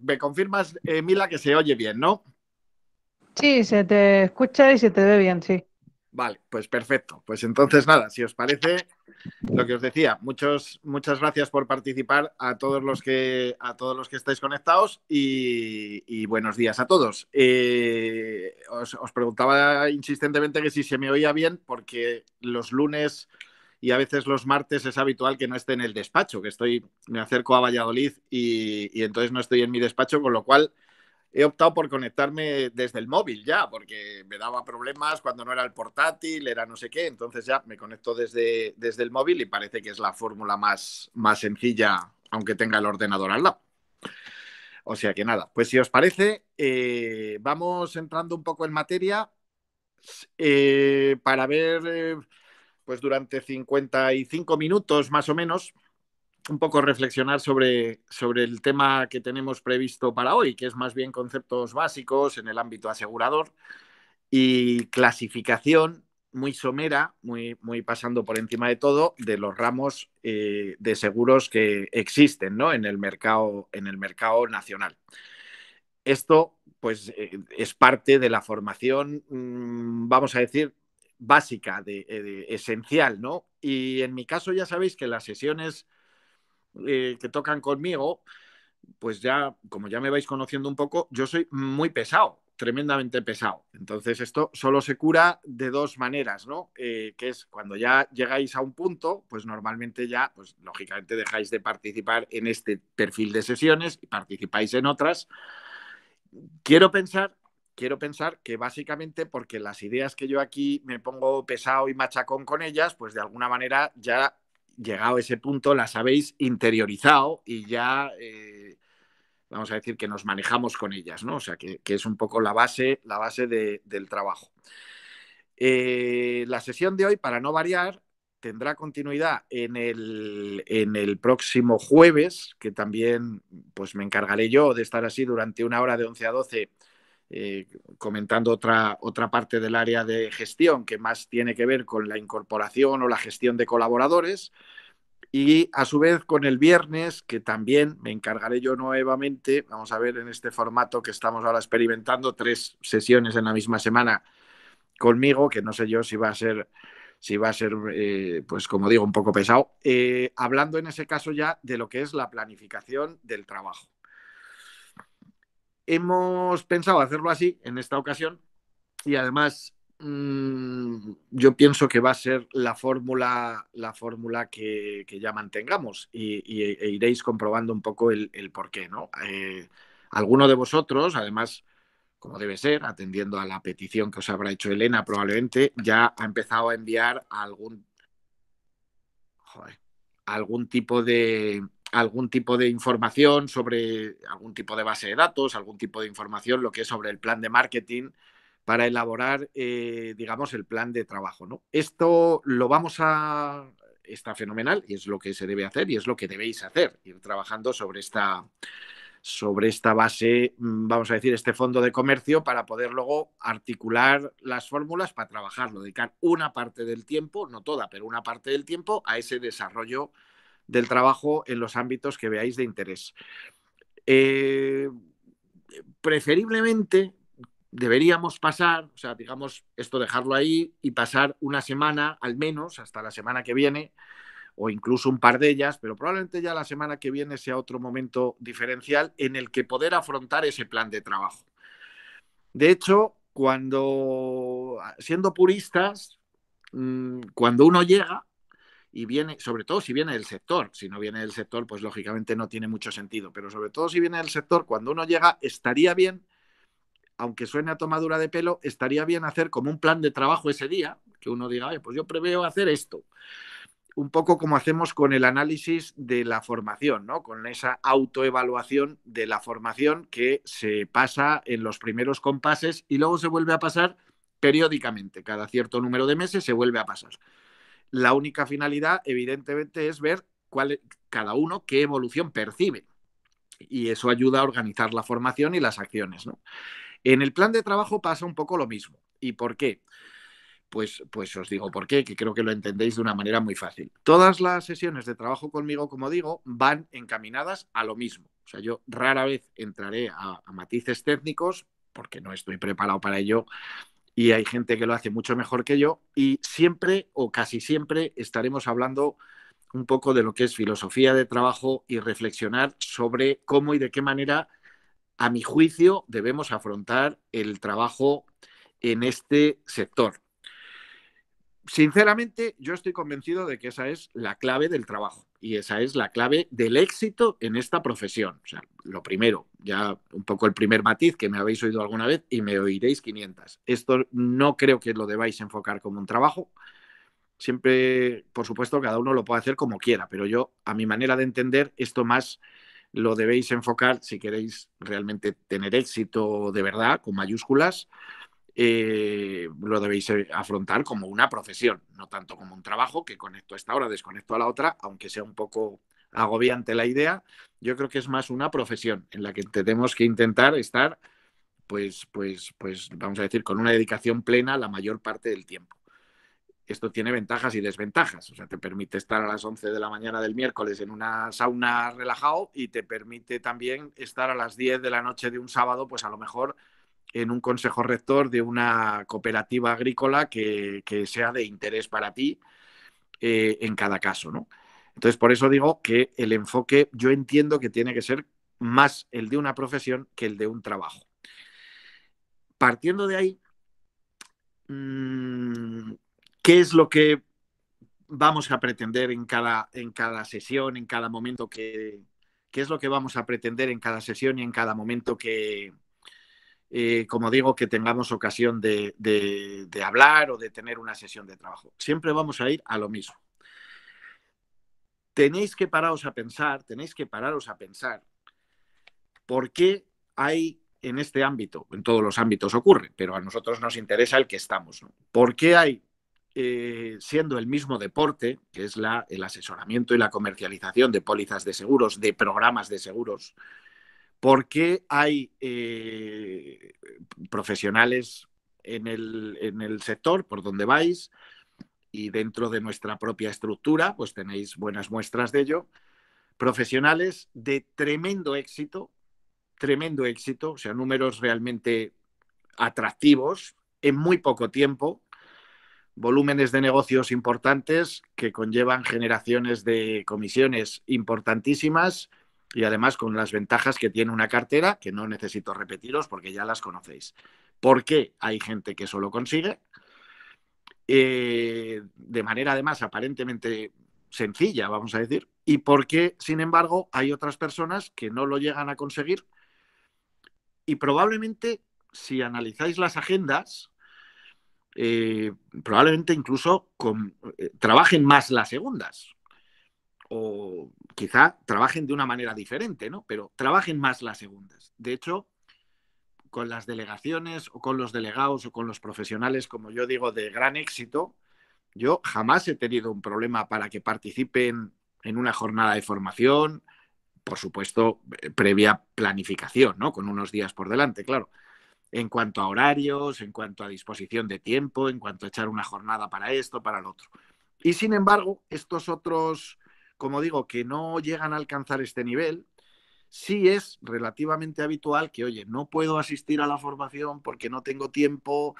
Me confirmas, Mila, que se oye bien, ¿no? Sí, se te escucha y se te ve bien, sí. Vale, pues perfecto. Pues entonces nada, si os parece, lo que os decía, muchas gracias por participar a todos los que estáis conectados y buenos días a todos. Os preguntaba insistentemente que si se me oía bien, porque los lunes y a veces los martes es habitual que no esté en el despacho, me acerco a Valladolid y entonces no estoy en mi despacho, con lo cual he optado por conectarme desde el móvil ya, porque me daba problemas cuando no era el portátil, era no sé qué, entonces ya me conecto desde el móvil y parece que es la fórmula más sencilla, aunque tenga el ordenador al lado. O sea que nada, pues si os parece, vamos entrando un poco en materia para ver, pues durante 55 minutos más o menos, un poco reflexionar sobre el tema que tenemos previsto para hoy, que es más bien conceptos básicos en el ámbito asegurador y clasificación muy somera, muy pasando por encima de todo, de los ramos de seguros que existen, ¿no? en el mercado nacional. Esto, pues, es parte de la formación, vamos a decir, básica, esencial, ¿no? Y en mi caso ya sabéis que las sesiones que tocan conmigo, pues ya, como ya me vais conociendo un poco, yo soy muy pesado, tremendamente pesado. Entonces esto solo se cura de dos maneras, ¿no? Que es cuando ya llegáis a un punto, pues normalmente ya, pues lógicamente dejáis de participar en este perfil de sesiones y participáis en otras. Quiero pensar, quiero pensar que básicamente porque las ideas que yo aquí me pongo pesado y machacón con ellas, pues de alguna manera ya llegado a ese punto las habéis interiorizado y ya vamos a decir que nos manejamos con ellas, ¿no? O sea, que es un poco la base del trabajo. La sesión de hoy, para no variar, tendrá continuidad en el próximo jueves, que también pues me encargaré yo de estar así durante una hora de 11 a 12 comentando otra parte del área de gestión que más tiene que ver con la incorporación o la gestión de colaboradores. Y a su vez con el viernes, que también me encargaré yo nuevamente, vamos a ver en este formato que estamos ahora experimentando, 3 sesiones en la misma semana conmigo, que no sé yo si va a ser, pues como digo, un poco pesado, hablando en ese caso ya de lo que es la planificación del trabajo. Hemos pensado hacerlo así en esta ocasión y además yo pienso que va a ser la fórmula que ya mantengamos e iréis comprobando un poco el por qué, ¿no? Alguno de vosotros, además, como debe ser, atendiendo a la petición que os habrá hecho Elena, probablemente ya ha empezado a enviar joder, algún tipo de algún tipo de información sobre algún tipo de base de datos, algún tipo de información, lo que es sobre el plan de marketing para elaborar, digamos, el plan de trabajo, ¿no? Esto lo está fenomenal y es lo que se debe hacer y es lo que debéis hacer, ir trabajando sobre esta base, vamos a decir, este fondo de comercio para poder luego articular las fórmulas para trabajarlo, dedicar una parte del tiempo, no toda, pero una parte del tiempo a ese desarrollo del trabajo en los ámbitos que veáis de interés. Eh, Preferiblemente deberíamos pasar, o sea, digamos, esto dejarlo ahí y pasar una semana al menos, hasta la semana que viene, o incluso un par de ellas, pero probablemente ya la semana que viene sea otro momento diferencial en el que poder afrontar ese plan de trabajo. De hecho, siendo puristas, cuando uno llega y viene, sobre todo si viene del sector, si no viene del sector, pues lógicamente no tiene mucho sentido, pero sobre todo si viene del sector, cuando uno llega, estaría bien, aunque suene a tomadura de pelo, estaría bien hacer como un plan de trabajo ese día, que uno diga, pues yo preveo hacer esto, un poco como hacemos con el análisis de la formación, ¿no? Con esa autoevaluación de la formación que se pasa en los primeros compases y luego se vuelve a pasar periódicamente, cada cierto número de meses se vuelve a pasar. La única finalidad, evidentemente, es ver cada uno qué evolución percibe y eso ayuda a organizar la formación y las acciones, ¿no? En el plan de trabajo pasa un poco lo mismo. ¿Y por qué? pues os digo por qué, que creo que lo entendéis de una manera muy fácil. Todas las sesiones de trabajo conmigo, como digo, van encaminadas a lo mismo. O sea, yo rara vez entraré a matices técnicos porque no estoy preparado para ello y hay gente que lo hace mucho mejor que yo y siempre o casi siempre estaremos hablando un poco de lo que es filosofía de trabajo y reflexionar sobre cómo y de qué manera, a mi juicio, debemos afrontar el trabajo en este sector. Sinceramente, yo estoy convencido de que esa es la clave del trabajo y esa es la clave del éxito en esta profesión. O sea, lo primero, ya un poco el primer matiz que me habéis oído alguna vez y me oiréis 500. Esto no creo que lo debáis enfocar como un trabajo. Siempre, por supuesto, cada uno lo puede hacer como quiera, pero yo, a mi manera de entender, esto más lo debéis enfocar si queréis realmente tener éxito de verdad, con mayúsculas, lo debéis afrontar como una profesión, no tanto como un trabajo que conecto a esta hora, desconecto a la otra, aunque sea un poco agobiante la idea. Yo creo que es más una profesión en la que tenemos que intentar estar, pues vamos a decir, con una dedicación plena la mayor parte del tiempo. Esto tiene ventajas y desventajas. O sea, te permite estar a las 11 de la mañana del miércoles en una sauna relajado y te permite también estar a las 10 de la noche de un sábado, pues a lo mejor en un consejo rector de una cooperativa agrícola que sea de interés para ti en cada caso, ¿no? Entonces, por eso digo que el enfoque yo entiendo que tiene que ser más el de una profesión que el de un trabajo. Partiendo de ahí, ¿qué es lo que vamos a pretender en cada sesión, en cada momento qué es lo que vamos a pretender en cada sesión y en cada momento que, como digo, que tengamos ocasión de hablar o de tener una sesión de trabajo? Siempre vamos a ir a lo mismo. Tenéis que pararos a pensar por qué hay en este ámbito, en todos los ámbitos ocurre, pero a nosotros nos interesa el que estamos, ¿no? ¿Por qué hay, siendo el mismo deporte, que es el asesoramiento y la comercialización de pólizas de seguros, de programas de seguros, por qué hay profesionales en el sector por donde vais y dentro de nuestra propia estructura, pues tenéis buenas muestras de ello, profesionales de tremendo éxito, o sea, números realmente atractivos en muy poco tiempo, volúmenes de negocios importantes que conllevan generaciones de comisiones importantísimas y además con las ventajas que tiene una cartera, que no necesito repetiros porque ya las conocéis. ¿Por qué hay gente que eso lo consigue? De manera además aparentemente sencilla, vamos a decir, y por qué, sin embargo, hay otras personas que no lo llegan a conseguir y probablemente, si analizáis las agendas, probablemente incluso trabajen más las segundas o quizá trabajen de una manera diferente, ¿no? Pero trabajen más las segundas. De hecho, con las delegaciones o con los delegados o con los profesionales, como yo digo, de gran éxito, yo jamás he tenido un problema para que participen en una jornada de formación, por supuesto, previa planificación, ¿no? Con unos días por delante, claro. En cuanto a horarios, en cuanto a disposición de tiempo, en cuanto a echar una jornada para esto, para lo otro. Y sin embargo, estos otros, como digo, que no llegan a alcanzar este nivel, sí es relativamente habitual que, oye, no puedo asistir a la formación porque no tengo tiempo,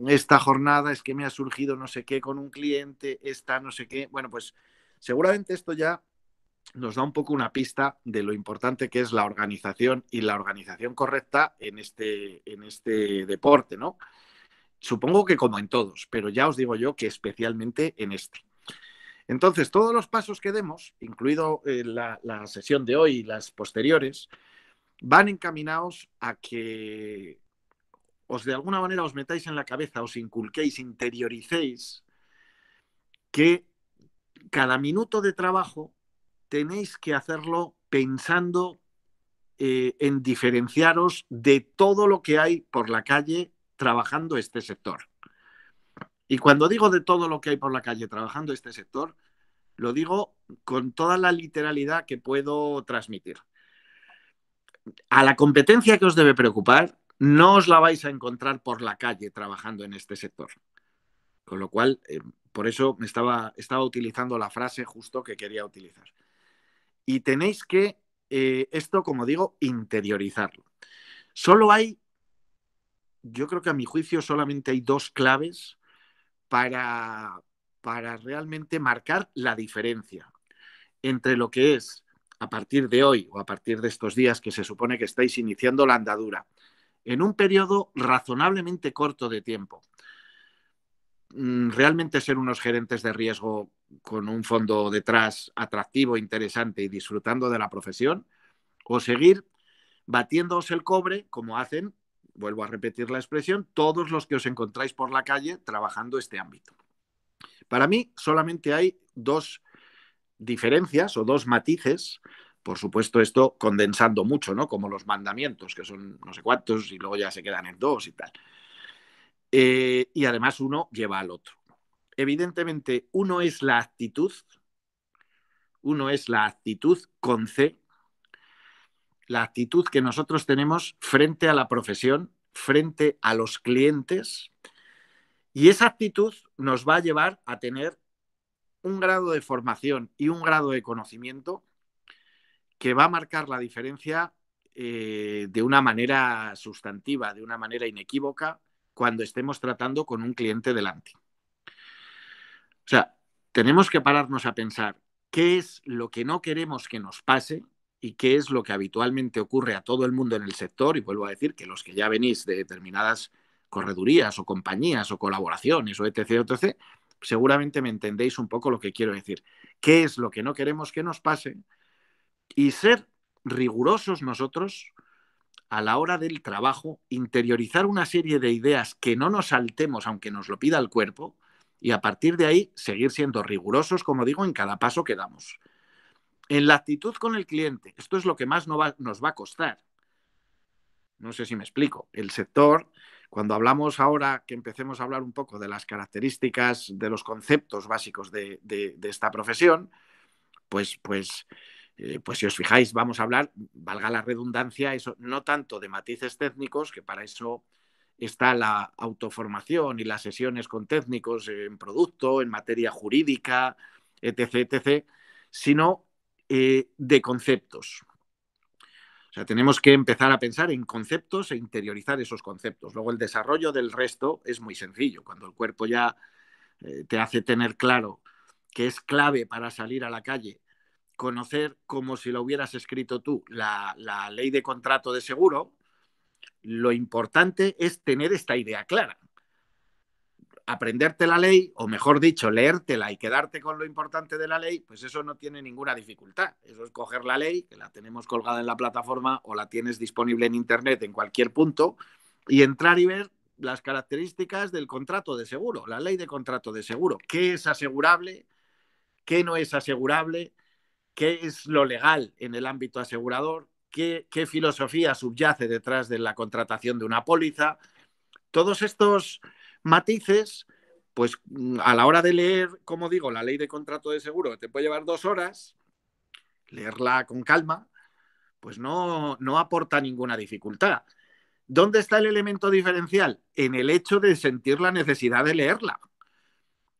esta jornada es que me ha surgido no sé qué con un cliente, esta no sé qué. Bueno, pues seguramente esto ya nos da un poco una pista de lo importante que es la organización y la organización correcta en este deporte, ¿no? Supongo que como en todos, pero ya os digo yo que especialmente en este. Entonces, todos los pasos que demos, incluido la sesión de hoy y las posteriores, van encaminados a que os de alguna manera os metáis en la cabeza, os inculquéis, interioricéis que cada minuto de trabajo tenéis que hacerlo pensando en diferenciaros de todo lo que hay por la calle trabajando este sector. Y cuando digo de todo lo que hay por la calle trabajando este sector, lo digo con toda la literalidad que puedo transmitir. A la competencia que os debe preocupar, no os la vais a encontrar por la calle trabajando en este sector. Con lo cual, por eso me estaba utilizando la frase justo que quería utilizar. Y tenéis que, esto, como digo, interiorizarlo. Yo creo que a mi juicio solamente hay dos claves para, para realmente marcar la diferencia entre lo que es a partir de hoy o a partir de estos días que se supone que estáis iniciando la andadura, en un periodo razonablemente corto de tiempo, realmente ser unos gerentes de riesgo con un fondo detrás atractivo, interesante y disfrutando de la profesión, o seguir batiéndoos el cobre como hacen, vuelvo a repetir la expresión, todos los que os encontráis por la calle trabajando este ámbito. Para mí solamente hay dos diferencias o dos matices, por supuesto esto condensando mucho, ¿no? Como los mandamientos, que son no sé cuántos y luego ya se quedan en dos y tal. Y además uno lleva al otro. Evidentemente, uno es la actitud con C, la actitud que nosotros tenemos frente a la profesión, frente a los clientes, y esa actitud nos va a llevar a tener un grado de formación y un grado de conocimiento que va a marcar la diferencia de una manera sustantiva, de una manera inequívoca, cuando estemos tratando con un cliente delante. O sea, tenemos que pararnos a pensar qué es lo que no queremos que nos pase y qué es lo que habitualmente ocurre a todo el mundo en el sector. Y vuelvo a decir que los que ya venís de determinadas corredurías o compañías o colaboraciones o etc., etc., seguramente me entendéis un poco lo que quiero decir. ¿Qué es lo que no queremos que nos pase? Y ser rigurosos nosotros a la hora del trabajo, interiorizar una serie de ideas que no nos saltemos aunque nos lo pida el cuerpo y a partir de ahí seguir siendo rigurosos, como digo, en cada paso que damos. En la actitud con el cliente, esto es lo que más nos va a costar. No sé si me explico. El sector, cuando hablamos ahora, que empecemos a hablar un poco de las características, de los conceptos básicos de esta profesión, pues si os fijáis, vamos a hablar, valga la redundancia, eso, no tanto de matices técnicos, que para eso está la autoformación y las sesiones con técnicos en producto, en materia jurídica, etc., etc., sino de conceptos. O sea, tenemos que empezar a pensar en conceptos e interiorizar esos conceptos. Luego el desarrollo del resto es muy sencillo. Cuando el cuerpo ya te hace tener claro que es clave para salir a la calle conocer, como si lo hubieras escrito tú, la ley de contrato de seguro, lo importante es tener esta idea clara. Aprenderte la ley, o mejor dicho, leértela y quedarte con lo importante de la ley, pues eso no tiene ninguna dificultad. Eso es coger la ley, que la tenemos colgada en la plataforma o la tienes disponible en internet en cualquier punto, y entrar y ver las características del contrato de seguro, la ley de contrato de seguro. ¿Qué es asegurable? ¿Qué no es asegurable? ¿Qué es lo legal en el ámbito asegurador? ¿Qué filosofía subyace detrás de la contratación de una póliza? Todos estos matices, pues a la hora de leer, como digo, la ley de contrato de seguro, que te puede llevar 2 horas, leerla con calma, pues no aporta ninguna dificultad. ¿Dónde está el elemento diferencial? En el hecho de sentir la necesidad de leerla.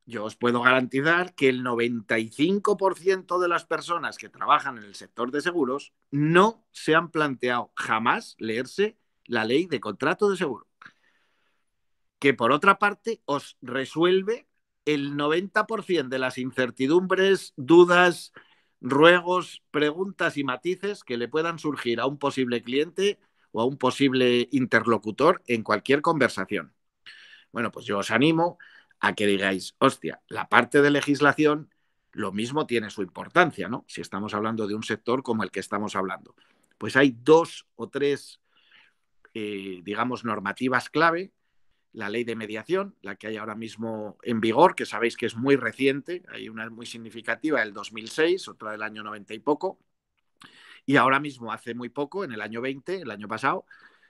Yo os puedo garantizar que el 95% de las personas que trabajan en el sector de seguros no se han planteado jamás leerse la ley de contrato de seguro, que por otra parte os resuelve el 90% de las incertidumbres, dudas, ruegos, preguntas y matices que le puedan surgir a un posible cliente o a un posible interlocutor en cualquier conversación. Bueno, pues yo os animo a que digáis, hostia, la parte de legislación lo mismo tiene su importancia, ¿no? Si estamos hablando de un sector como el que estamos hablando. Pues hay 2 o 3, digamos, normativas clave. La ley de mediación, la que hay ahora mismo en vigor, que sabéis que es muy reciente, hay una muy significativa del 2006, otra del año 90 y poco, y ahora mismo, hace muy poco, en el año 20, el año pasado,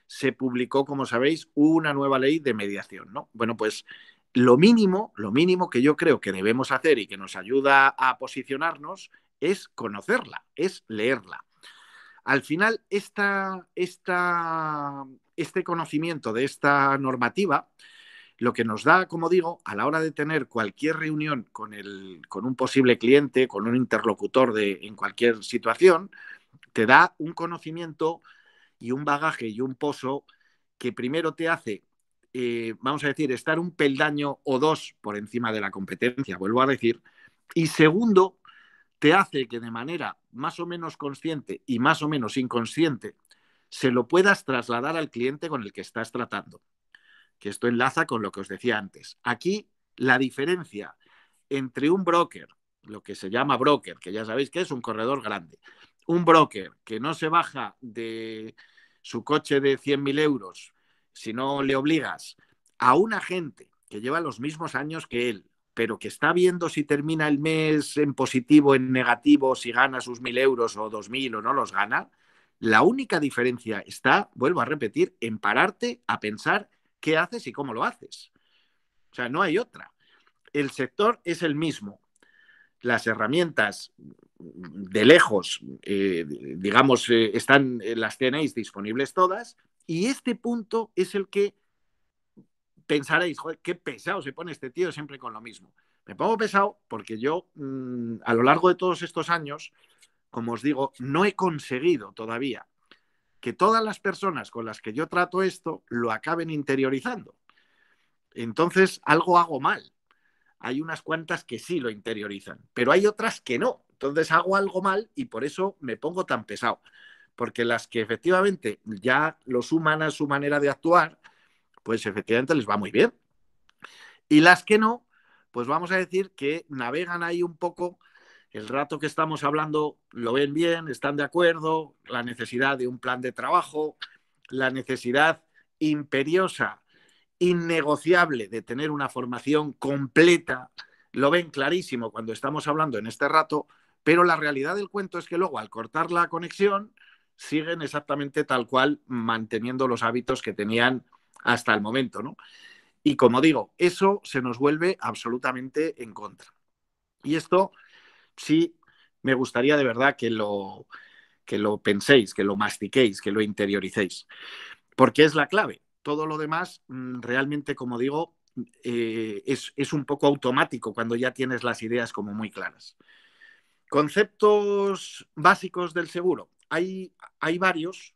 se publicó, como sabéis, una nueva ley de mediación, ¿no? Bueno, pues lo mínimo que yo creo que debemos hacer y que nos ayuda a posicionarnos es conocerla, es leerla. Al final, este conocimiento de esta normativa lo que nos da, como digo, a la hora de tener cualquier reunión con un posible cliente, con un interlocutor en cualquier situación, te da un conocimiento y un bagaje y un pozo que primero te hace, vamos a decir, estar un peldaño o dos por encima de la competencia, vuelvo a decir, y segundo, te hace que de manera más o menos consciente y más o menos inconsciente se lo puedas trasladar al cliente con el que estás tratando. Que esto enlaza con lo que os decía antes. Aquí la diferencia entre un broker, lo que se llama broker, que ya sabéis que es un corredor grande, un broker que no se baja de su coche de 100.000 euros si no le obligas, a un agente que lleva los mismos años que él, pero que está viendo si termina el mes en positivo, en negativo, si gana sus 1.000 euros o 2.000 o no los gana, la única diferencia está, vuelvo a repetir, en pararte a pensar qué haces y cómo lo haces. O sea, no hay otra. El sector es el mismo. Las herramientas de lejos, digamos, las tenéis disponibles todas, y este punto es el que pensaréis, joder, qué pesado se pone este tío siempre con lo mismo. Me pongo pesado porque yo, a lo largo de todos estos años, como os digo, no he conseguido todavía que todas las personas con las que yo trato esto lo acaben interiorizando. Entonces, algo hago mal. Hay unas cuantas que sí lo interiorizan, pero hay otras que no. Entonces hago algo mal y por eso me pongo tan pesado. Porque las que efectivamente ya lo suman a su manera de actuar, pues efectivamente les va muy bien. Y las que no, pues vamos a decir que navegan ahí un poco. El rato que estamos hablando lo ven bien, están de acuerdo, la necesidad de un plan de trabajo, la necesidad imperiosa, innegociable de tener una formación completa, lo ven clarísimo cuando estamos hablando en este rato, pero la realidad del cuento es que luego al cortar la conexión siguen exactamente tal cual manteniendo los hábitos que tenían hasta el momento, ¿no? Y como digo, eso se nos vuelve absolutamente en contra. Y esto sí me gustaría de verdad que lo penséis, que lo mastiquéis, que lo interioricéis, porque es la clave. Todo lo demás, realmente, como digo, es un poco automático cuando ya tienes las ideas como muy claras. Conceptos básicos del seguro. Hay varios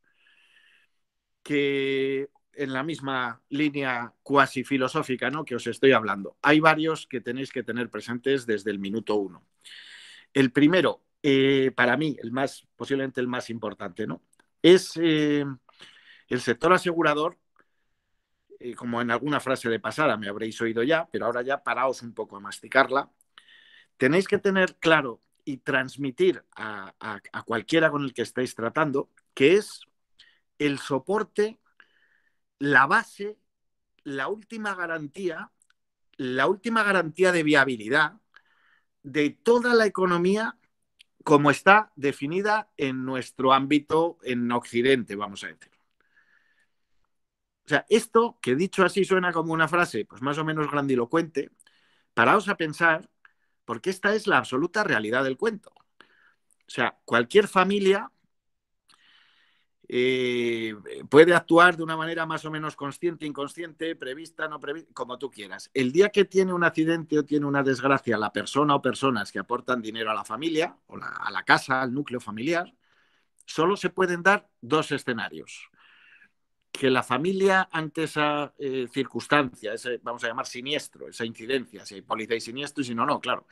que en la misma línea cuasi filosófica, ¿no?, que os estoy hablando. Hay varios que tenéis que tener presentes desde el minuto uno. El primero, para mí, posiblemente el más importante, ¿no?, es el sector asegurador. Como en alguna frase de pasada me habréis oído ya, pero ahora ya paraos un poco a masticarla. Tenéis que tener claro y transmitir a cualquiera con el que estéis tratando que es el soporte, la base, la última garantía de viabilidad de toda la economía como está definida en nuestro ámbito en Occidente, vamos a decir. O sea, esto que dicho así suena como una frase, pues más o menos grandilocuente, paraos a pensar, porque esta es la absoluta realidad del cuento. O sea, cualquier familia puede actuar de una manera más o menos consciente, inconsciente, prevista, no prevista, como tú quieras. El día que tiene un accidente o tiene una desgracia la persona o personas que aportan dinero a la familia, o a la casa, al núcleo familiar, solo se pueden dar dos escenarios. Que la familia ante esa circunstancia, ese, vamos a llamar siniestro, esa incidencia, si hay póliza y siniestro, y si no, no, claro,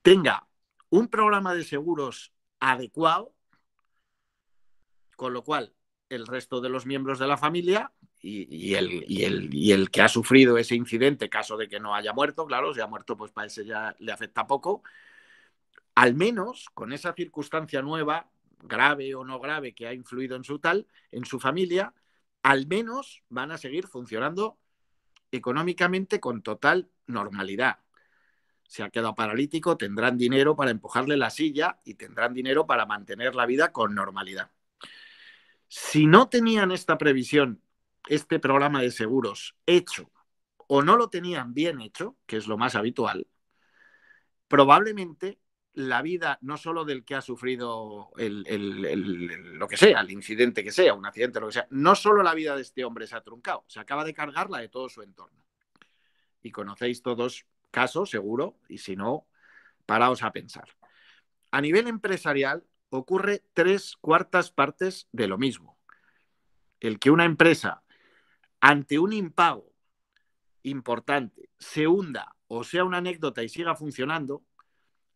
tenga un programa de seguros adecuado, con lo cual el resto de los miembros de la familia y el que ha sufrido ese incidente, caso de que no haya muerto, claro, si ha muerto, pues para ese ya le afecta poco, al menos con esa circunstancia nueva, grave o no grave, que ha influido en su familia, al menos van a seguir funcionando económicamente con total normalidad. Si ha quedado paralítico, tendrán dinero para empujarle la silla y tendrán dinero para mantener la vida con normalidad. Si no tenían esta previsión, este programa de seguros hecho, o no lo tenían bien hecho, que es lo más habitual, probablemente la vida no solo del que ha sufrido lo que sea, el incidente que sea, un accidente, lo que sea, no solo la vida de este hombre se ha truncado, se acaba de cargar la de todo su entorno. y conocéis todos casos, seguro, y si no, paraos a pensar. A nivel empresarial ocurre 3/4 partes de lo mismo. El que una empresa, ante un impago importante, se hunda o sea una anécdota y siga funcionando,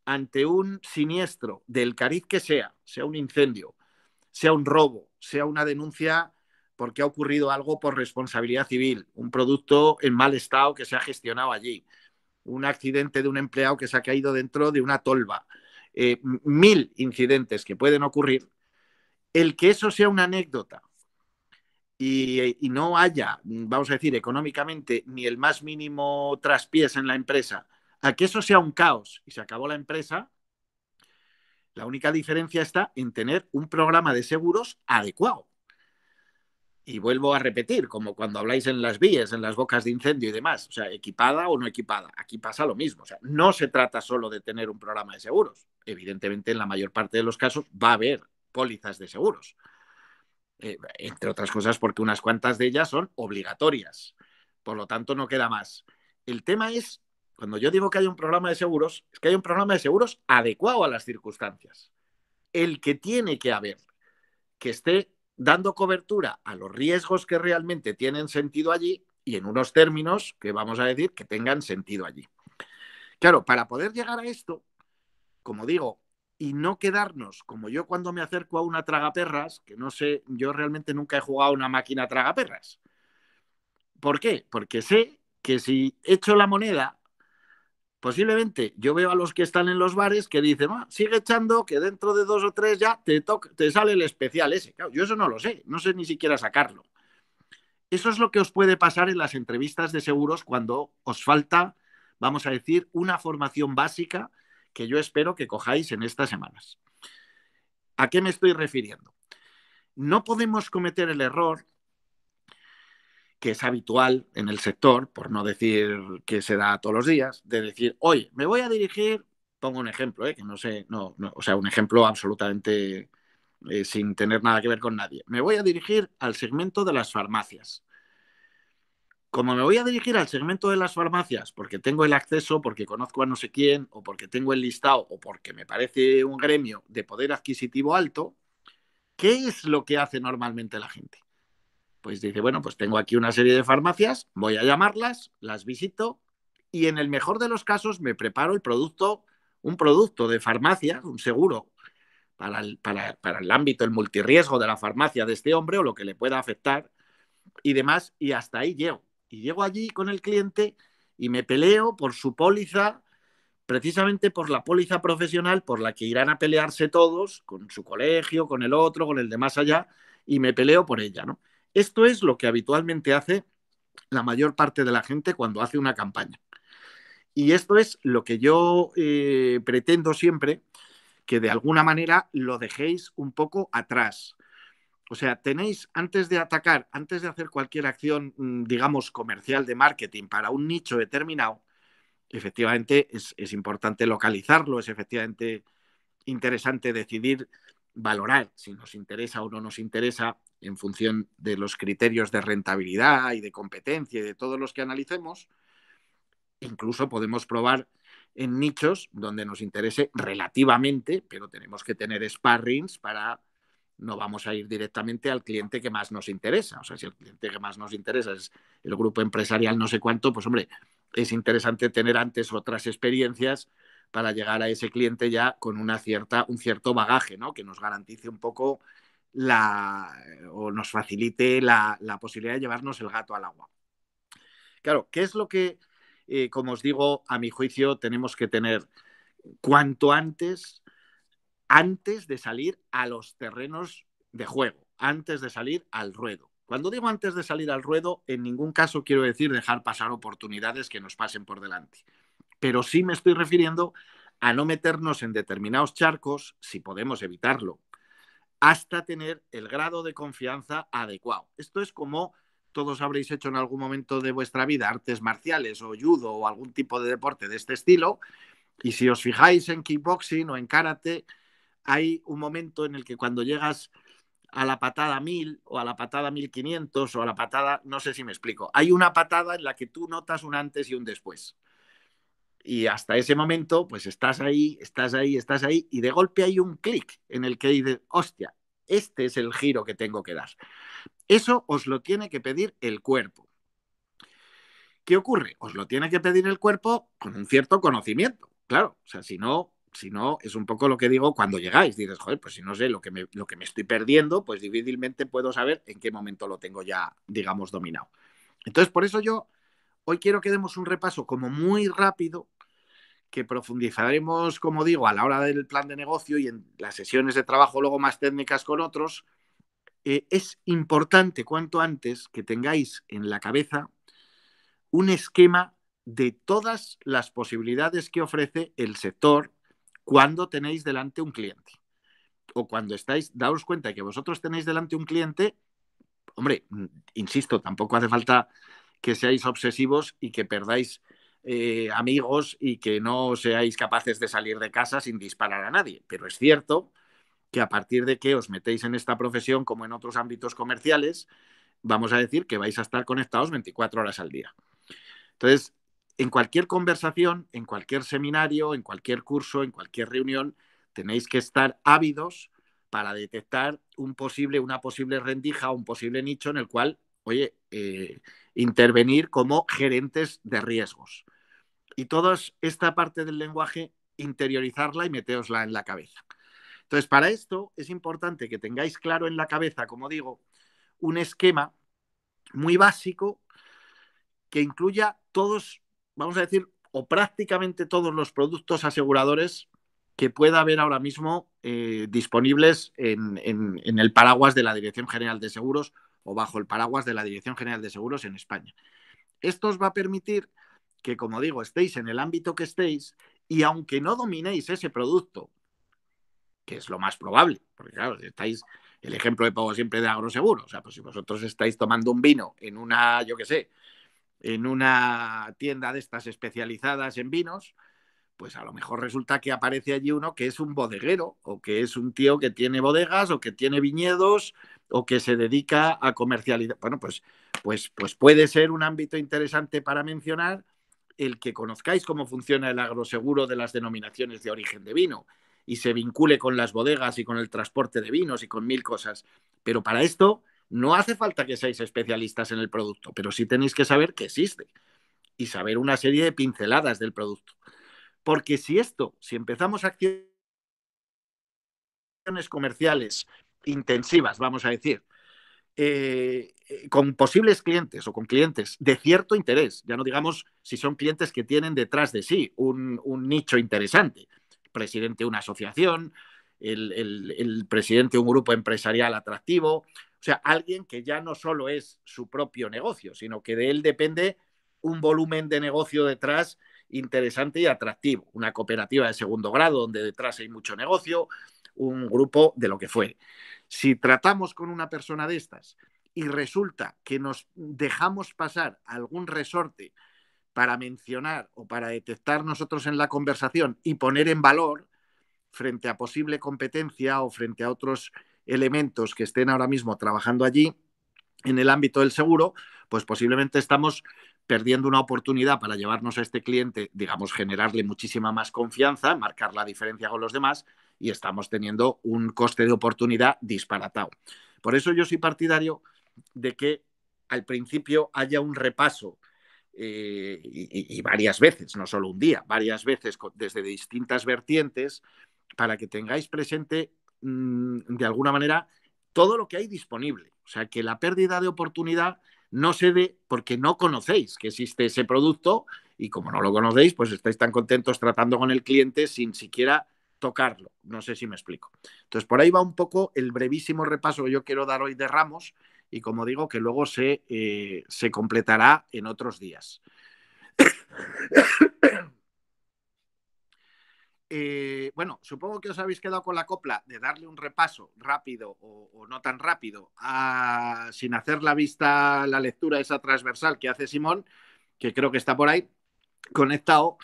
ante un siniestro del cariz que sea un incendio, sea un robo, sea una denuncia porque ha ocurrido algo por responsabilidad civil, un producto en mal estado que se ha gestionado allí, un accidente de un empleado que se ha caído dentro de una tolva, 1000 incidentes que pueden ocurrir, el que eso sea una anécdota y no haya, vamos a decir, económicamente ni el más mínimo traspiés en la empresa, a que eso sea un caos y se acabó la empresa, la única diferencia está en tener un programa de seguros adecuado. Y vuelvo a repetir, como cuando habláis en las vías, en las bocas de incendio y demás, o sea, equipada o no equipada, aquí pasa lo mismo. O sea, no se trata solo de tener un programa de seguros. Evidentemente, en la mayor parte de los casos va a haber pólizas de seguros. Entre otras cosas porque unas cuantas de ellas son obligatorias. Por lo tanto, no queda más. El tema es, cuando yo digo que hay un programa de seguros, es que hay un programa de seguros adecuado a las circunstancias. El que tiene que haber, que esté dando cobertura a los riesgos que realmente tienen sentido allí y en unos términos que vamos a decir que tengan sentido allí. Claro, para poder llegar a esto, como digo, y no quedarnos como yo cuando me acerco a una tragaperras, que no sé, yo realmente nunca he jugado a una máquina tragaperras. ¿Por qué? Porque sé que si echo la moneda, posiblemente yo veo a los que están en los bares que dicen, sigue echando, que dentro de 2 o 3 ya te sale el especial ese. Claro, yo eso no lo sé, no sé ni siquiera sacarlo. Eso es lo que os puede pasar en las entrevistas de seguros cuando os falta, vamos a decir, una formación básica que yo espero que cojáis en estas semanas. ¿A qué me estoy refiriendo? No podemos cometer el error que es habitual en el sector, por no decir que se da todos los días, de decir, oye, me voy a dirigir, pongo un ejemplo, que no sé, o sea, un ejemplo absolutamente sin tener nada que ver con nadie. Me voy a dirigir al segmento de las farmacias. Como me voy a dirigir al segmento de las farmacias porque tengo el acceso, porque conozco a no sé quién, o porque tengo el listado, o porque me parece un gremio de poder adquisitivo alto, ¿qué es lo que hace normalmente la gente? Pues dice, bueno, pues tengo aquí una serie de farmacias, voy a llamarlas, las visito y en el mejor de los casos me preparo el producto, un producto de farmacia, un seguro para el ámbito, el multirriesgo de la farmacia de este hombre o lo que le pueda afectar y demás, y hasta ahí llego. Y llego allí con el cliente y me peleo por su póliza, precisamente por la póliza profesional por la que irán a pelearse todos, con su colegio, con el otro, con el de más allá, y me peleo por ella, ¿no? Esto es lo que habitualmente hace la mayor parte de la gente cuando hace una campaña. Y esto es lo que yo pretendo siempre, que de alguna manera lo dejéis un poco atrás. O sea, tenéis, antes de atacar, antes de hacer cualquier acción, digamos, comercial de marketing para un nicho determinado, efectivamente es importante localizarlo, es efectivamente interesante decidir, valorar si nos interesa o no nos interesa en función de los criterios de rentabilidad y de competencia y de todos los que analicemos. Incluso podemos probar en nichos donde nos interese relativamente, pero tenemos que tener sparrings para no vamos a ir directamente al cliente que más nos interesa. O sea, si el cliente que más nos interesa es el grupo empresarial no sé cuánto, pues hombre, es interesante tener antes otras experiencias para llegar a ese cliente ya con un cierto bagaje, ¿no? Que nos garantice un poco o nos facilite la posibilidad de llevarnos el gato al agua. Claro, ¿qué es lo que, como os digo, a mi juicio tenemos que tener cuanto antes de salir a los terrenos de juego, antes de salir al ruedo? Cuando digo antes de salir al ruedo, en ningún caso quiero decir dejar pasar oportunidades que nos pasen por delante. Pero sí me estoy refiriendo a no meternos en determinados charcos, si podemos evitarlo, hasta tener el grado de confianza adecuado. Esto es como todos habréis hecho en algún momento de vuestra vida artes marciales o judo o algún tipo de deporte de este estilo, y si os fijáis en kickboxing o en karate, hay un momento en el que cuando llegas a la patada 1000 o a la patada 1500 o a la patada, no sé si me explico. Hay una patada en la que tú notas un antes y un después. Y hasta ese momento, pues estás ahí, y de golpe hay un clic en el que dices, hostia, este es el giro que tengo que dar. Eso os lo tiene que pedir el cuerpo. ¿Qué ocurre? Os lo tiene que pedir el cuerpo con un cierto conocimiento. Claro, o sea, si no, es un poco lo que digo cuando llegáis. Dices, joder, pues si no sé lo que me estoy perdiendo, pues difícilmente puedo saber en qué momento lo tengo ya, digamos, dominado. Entonces, por eso yo hoy quiero que demos un repaso como muy rápido, que profundizaremos, como digo, a la hora del plan de negocio y en las sesiones de trabajo luego más técnicas con otros. Es importante cuanto antes que tengáis en la cabeza un esquema de todas las posibilidades que ofrece el sector cuando tenéis delante un cliente. O cuando estáis, daos cuenta de que vosotros tenéis delante un cliente, hombre, insisto, tampoco hace falta que seáis obsesivos y que perdáis amigos y que no seáis capaces de salir de casa sin disparar a nadie. Pero es cierto que a partir de que os metéis en esta profesión, como en otros ámbitos comerciales, vamos a decir que vais a estar conectados 24 horas al día. Entonces, en cualquier conversación, en cualquier seminario, en cualquier curso, en cualquier reunión, tenéis que estar ávidos para detectar una posible rendija, un posible nicho en el cual, oye, intervenir como gerentes de riesgos. Y toda esta parte del lenguaje, interiorizarla y meteosla en la cabeza. Entonces, para esto es importante que tengáis claro en la cabeza, como digo, un esquema muy básico que incluya todos, vamos a decir, o prácticamente todos los productos aseguradores que pueda haber ahora mismo disponibles en el paraguas de la Dirección General de Seguros o bajo el paraguas de la Dirección General de Seguros en España. Esto os va a permitir que, como digo, estéis en el ámbito que estéis y aunque no dominéis ese producto, que es lo más probable, porque claro, estáis, el ejemplo que pongo siempre de agroseguro, o sea, pues si vosotros estáis tomando un vino en una, yo qué sé, en una tienda de estas especializadas en vinos, pues a lo mejor resulta que aparece allí uno que es un bodeguero o que es un tío que tiene bodegas o que tiene viñedos o que se dedica a comercializar. Bueno, pues puede ser un ámbito interesante para mencionar el que conozcáis cómo funciona el agroseguro de las denominaciones de origen de vino y se vincule con las bodegas y con el transporte de vinos y con 1000 cosas. Pero para esto no hace falta que seáis especialistas en el producto, pero sí tenéis que saber que existe y saber una serie de pinceladas del producto. Porque si empezamos acciones comerciales intensivas, vamos a decir, con posibles clientes o con clientes de cierto interés, ya no digamos si son clientes que tienen detrás de sí un nicho interesante, presidente de una asociación, el presidente de un grupo empresarial atractivo, o sea, alguien que ya no solo es su propio negocio, sino que de él depende un volumen de negocio detrás interesante y atractivo, una cooperativa de segundo grado donde detrás hay mucho negocio, un grupo de lo que fuere. Si tratamos con una persona de estas y resulta que nos dejamos pasar algún resorte para mencionar o para detectar nosotros en la conversación y poner en valor frente a posible competencia o frente a otros elementos que estén ahora mismo trabajando allí en el ámbito del seguro, pues posiblemente estamos perdiendo una oportunidad para llevarnos a este cliente, digamos, generarle muchísima más confianza, marcar la diferencia con los demás y estamos teniendo un coste de oportunidad disparatado. Por eso yo soy partidario de que al principio haya un repaso y varias veces, no solo un día, varias veces desde distintas vertientes para que tengáis presente de alguna manera todo lo que hay disponible. O sea, que la pérdida de oportunidad no se dé porque no conocéis que existe ese producto y como no lo conocéis, pues estáis tan contentos tratando con el cliente sin siquiera tocarlo. No sé si me explico. Entonces, por ahí va un poco el brevísimo repaso que yo quiero dar hoy de Ramos y como digo, que luego se completará en otros días. Bueno, supongo que os habéis quedado con la copla de darle un repaso rápido o no tan rápido, sin hacer la lectura esa transversal que hace Simón, que creo que está por ahí conectado.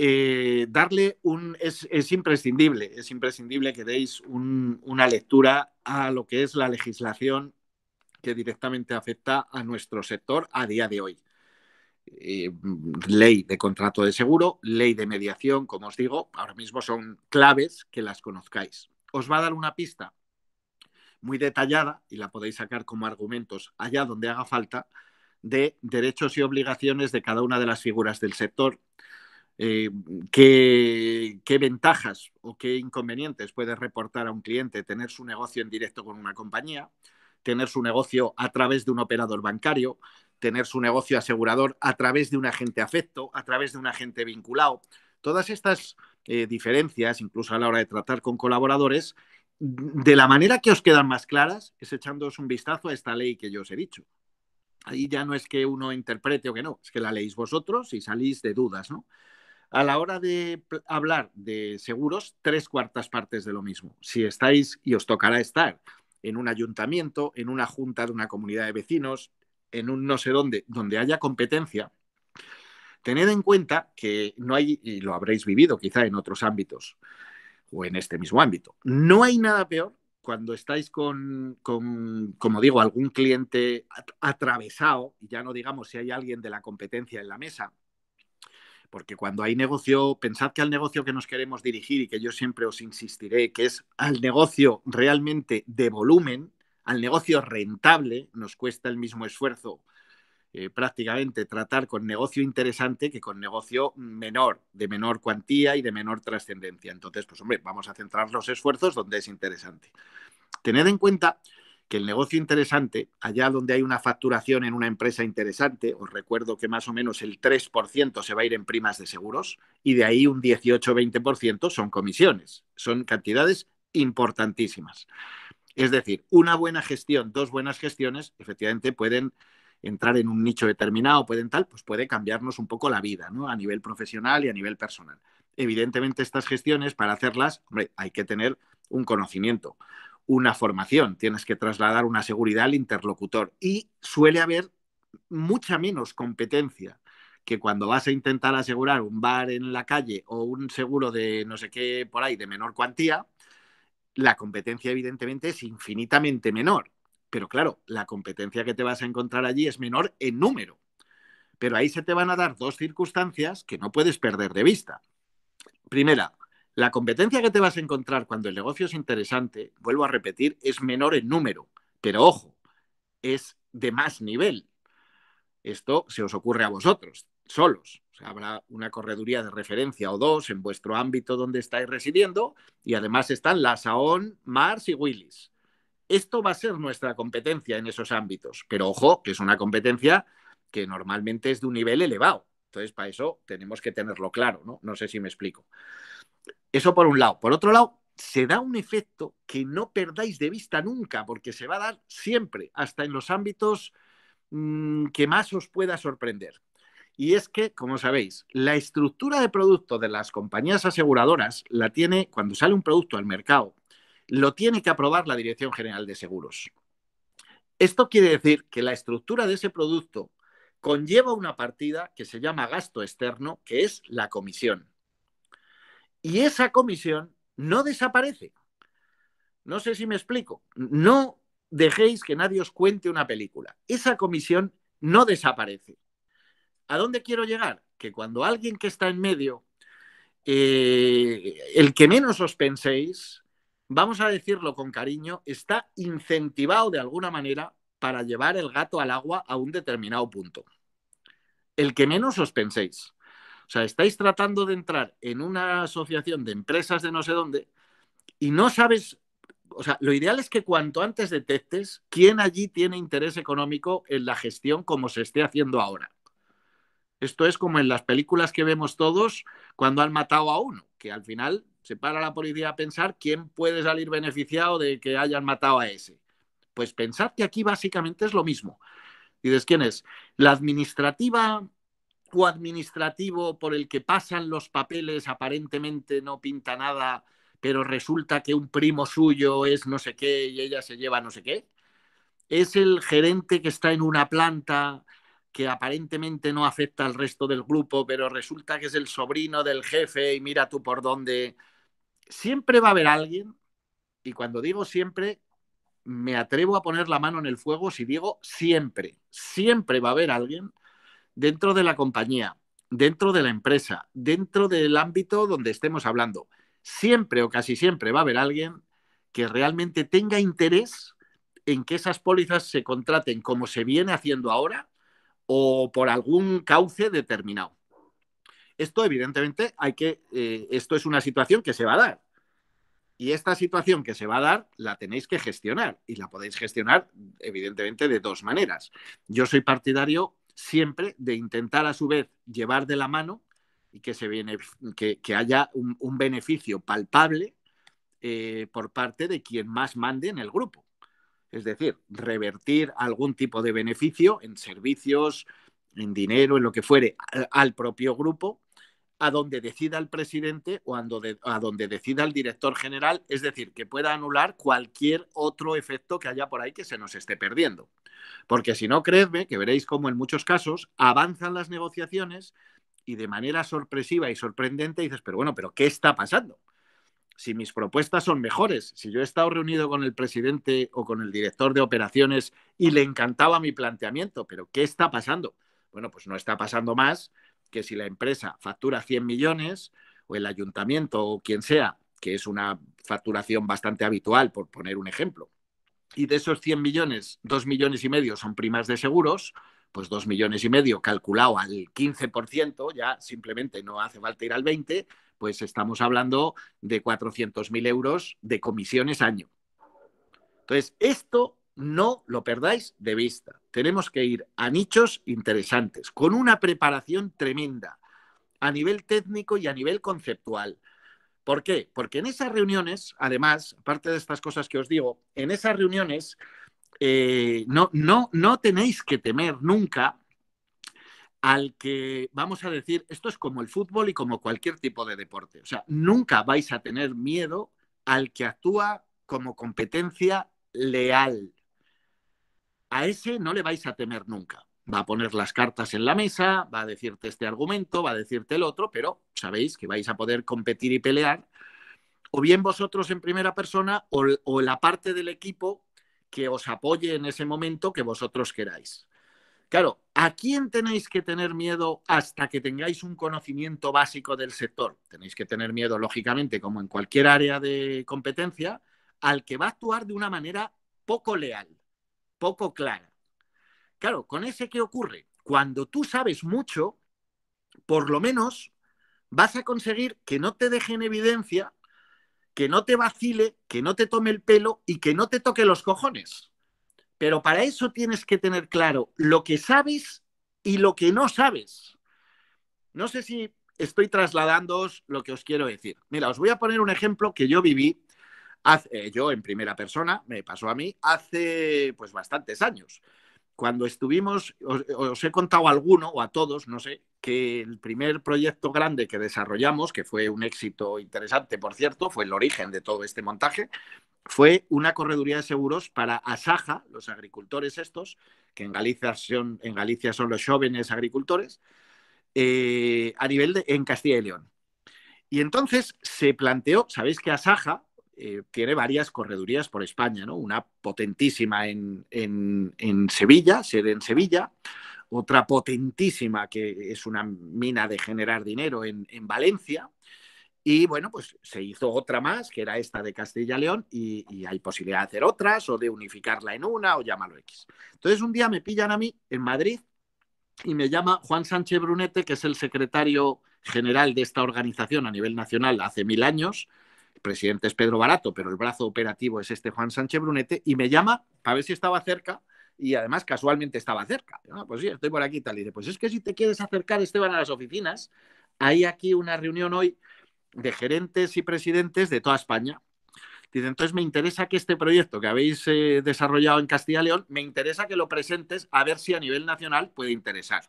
es imprescindible que deis una lectura a lo que es la legislación que directamente afecta a nuestro sector a día de hoy. Ley de contrato de seguro, ley de mediación, como os digo, ahora mismo son claves que las conozcáis. Os va a dar una pista muy detallada, y la podéis sacar como argumentos allá donde haga falta, de derechos y obligaciones de cada una de las figuras del sector, qué ventajas o qué inconvenientes puede reportar a un cliente tener su negocio en directo con una compañía, tener su negocio a través de un operador bancario, tener su negocio asegurador a través de un agente afecto, a través de un agente vinculado. Todas estas diferencias, incluso a la hora de tratar con colaboradores, de la manera que os quedan más claras es echándoos un vistazo a esta ley que yo os he dicho. Ahí ya no es que uno interprete o que no, es que la leéis vosotros y salís de dudas, ¿no? A la hora de hablar de seguros, 3/4 de lo mismo. Si estáis, y os tocará estar, en un ayuntamiento, en una junta de una comunidad de vecinos, en un no sé dónde, donde haya competencia, tened en cuenta que no hay, y lo habréis vivido quizá en otros ámbitos o en este mismo ámbito, no hay nada peor cuando estáis como digo, algún cliente atravesado, y ya no digamos si hay alguien de la competencia en la mesa, porque cuando hay negocio, pensad que al negocio que nos queremos dirigir y que yo siempre os insistiré, que es al negocio realmente de volumen, al negocio rentable, nos cuesta el mismo esfuerzo prácticamente tratar con negocio interesante que con negocio menor, de menor cuantía y de menor trascendencia. Entonces, pues hombre, vamos a centrar los esfuerzos donde es interesante. Tened en cuenta que el negocio interesante, allá donde hay una facturación en una empresa interesante, os recuerdo que más o menos el 3% se va a ir en primas de seguros y de ahí un 18-20% son comisiones. Son cantidades importantísimas. Es decir, una buena gestión, 2 buenas gestiones, efectivamente pueden entrar en un nicho determinado, pues puede cambiarnos un poco la vida, ¿no? A nivel profesional y a nivel personal. Evidentemente, estas gestiones, para hacerlas, hombre, hay que tener un conocimiento, una formación, tienes que trasladar una seguridad al interlocutor y suele haber mucha menos competencia que cuando vas a intentar asegurar un bar en la calle o un seguro de no sé qué por ahí de menor cuantía. La competencia evidentemente es infinitamente menor, pero claro, la competencia que te vas a encontrar allí es menor en número, pero ahí se te van a dar 2 circunstancias que no puedes perder de vista. Primera, la competencia que te vas a encontrar cuando el negocio es interesante, vuelvo a repetir, es menor en número, pero ojo, es de más nivel. Esto se os ocurre a vosotros, solos. O sea, habrá una correduría de referencia o 2 en vuestro ámbito donde estáis residiendo y además están la Saon, Mars y Willis. Esto va a ser nuestra competencia en esos ámbitos, pero ojo, que es una competencia que normalmente es de un nivel elevado. Entonces, para eso tenemos que tenerlo claro, ¿no? No sé si me explico. Eso por un lado. Por otro lado, se da un efecto que no perdáis de vista nunca, porque se va a dar siempre, hasta en los ámbitos que más os pueda sorprender. Y es que, como sabéis, la estructura de producto de las compañías aseguradoras la tiene, cuando sale un producto al mercado, lo tiene que aprobar la Dirección General de Seguros. Esto quiere decir que la estructura de ese producto conlleva una partida que se llama gasto externo, que es la comisión. Y esa comisión no desaparece. No sé si me explico. No dejéis que nadie os cuente una película. Esa comisión no desaparece. ¿A dónde quiero llegar? Que cuando alguien que está en medio, el que menos os penséis, vamos a decirlo con cariño, está incentivado de alguna manera para llevar el gato al agua a un determinado punto. El que menos os penséis. O sea, estáis tratando de entrar en una asociación de empresas de no sé dónde y no sabes, o sea, lo ideal es que cuanto antes detectes quién allí tiene interés económico en la gestión como se esté haciendo ahora. Esto es como en las películas que vemos todos cuando han matado a uno, que al final se para la policía a pensar quién puede salir beneficiado de que hayan matado a ese. Pues pensad que aquí básicamente es lo mismo. Dices, ¿quién es? La administrativa o administrativo por el que pasan los papeles aparentemente no pinta nada, pero resulta que un primo suyo es no sé qué y ella se lleva no sé qué. Es el gerente que está en una planta que aparentemente no afecta al resto del grupo, pero resulta que es el sobrino del jefe y mira tú por dónde. Siempre va a haber alguien, y cuando digo siempre, me atrevo a poner la mano en el fuego si digo siempre. Siempre va a haber alguien dentro de la compañía, dentro de la empresa, dentro del ámbito donde estemos hablando. Siempre o casi siempre va a haber alguien que realmente tenga interés en que esas pólizas se contraten como se viene haciendo ahora o por algún cauce determinado. Esto, evidentemente, esto es una situación que se va a dar. Y esta situación que se va a dar la tenéis que gestionar y la podéis gestionar, evidentemente, de dos maneras. Yo soy partidario siempre de intentar, a su vez, llevar de la mano y que haya un beneficio palpable por parte de quien más mande en el grupo. Es decir, revertir algún tipo de beneficio en servicios, en dinero, en lo que fuere, al propio grupo, a donde decida el presidente o a donde decida el director general, es decir, que pueda anular cualquier otro efecto que haya por ahí que se nos esté perdiendo. Porque si no, creedme que veréis cómo en muchos casos avanzan las negociaciones y de manera sorpresiva y sorprendente dices, pero bueno, ¿pero qué está pasando? Si mis propuestas son mejores, si yo he estado reunido con el presidente o con el director de operaciones y le encantaba mi planteamiento, pero ¿qué está pasando? Bueno, pues no está pasando más que si la empresa factura 100 millones o el ayuntamiento o quien sea, que es una facturación bastante habitual, por poner un ejemplo, y de esos 100 millones, 2 millones y medio son primas de seguros, pues 2 millones y medio calculado al 15%, ya simplemente no hace falta ir al 20%, pues estamos hablando de 400.000 euros de comisiones año. Entonces, esto no lo perdáis de vista. Tenemos que ir a nichos interesantes, con una preparación tremenda, a nivel técnico y a nivel conceptual. ¿Por qué? Porque en esas reuniones, además, aparte de estas cosas que os digo, en esas reuniones no tenéis que temer nunca al que, vamos a decir, esto es como el fútbol y como cualquier tipo de deporte. O sea, nunca vais a tener miedo al que actúa como competencia leal. A ese no le vais a temer nunca. Va a poner las cartas en la mesa, va a decirte este argumento, va a decirte el otro, pero sabéis que vais a poder competir y pelear, o bien vosotros en primera persona o la parte del equipo que os apoye en ese momento que vosotros queráis. Claro, ¿a quién tenéis que tener miedo hasta que tengáis un conocimiento básico del sector? Tenéis que tener miedo, lógicamente, como en cualquier área de competencia, al que va a actuar de una manera poco leal, poco clara. Claro, ¿con ese qué ocurre? Cuando tú sabes mucho, por lo menos vas a conseguir que no te deje en evidencia, que no te vacile, que no te tome el pelo y que no te toque los cojones. Pero para eso tienes que tener claro lo que sabes y lo que no sabes. No sé si estoy trasladándoos lo que os quiero decir. Mira, os voy a poner un ejemplo que yo viví, yo en primera persona, me pasó a mí, hace pues bastantes años. Cuando estuvimos, os he contado a alguno o a todos, no sé, que el primer proyecto grande que desarrollamos, que fue un éxito interesante, por cierto, fue el origen de todo este montaje, fue una correduría de seguros para Asaja, los agricultores estos, que en Galicia son los jóvenes agricultores, en Castilla y León. Y entonces se planteó, sabéis que Asaja tiene varias corredurías por España, ¿no? Una potentísima en Sevilla, sede en Sevilla, otra potentísima que es una mina de generar dinero en Valencia. Y bueno, pues se hizo otra más, que era esta de Castilla y León, y hay posibilidad de hacer otras o de unificarla en una o llámalo X. Entonces un día me pillan a mí en Madrid y me llama Juan Sánchez Brunete, que es el secretario general de esta organización a nivel nacional hace 1000 años. El presidente es Pedro Barato, pero el brazo operativo es este Juan Sánchez Brunete, y me llama para ver si estaba cerca, y además casualmente estaba cerca. Pues sí, estoy por aquí y tal. Y dice, pues es que si te quieres acercar, Esteban, a las oficinas, hay aquí una reunión hoy de gerentes y presidentes de toda España. Dice, entonces me interesa que este proyecto que habéis desarrollado en Castilla y León, me interesa que lo presentes a ver si a nivel nacional puede interesar.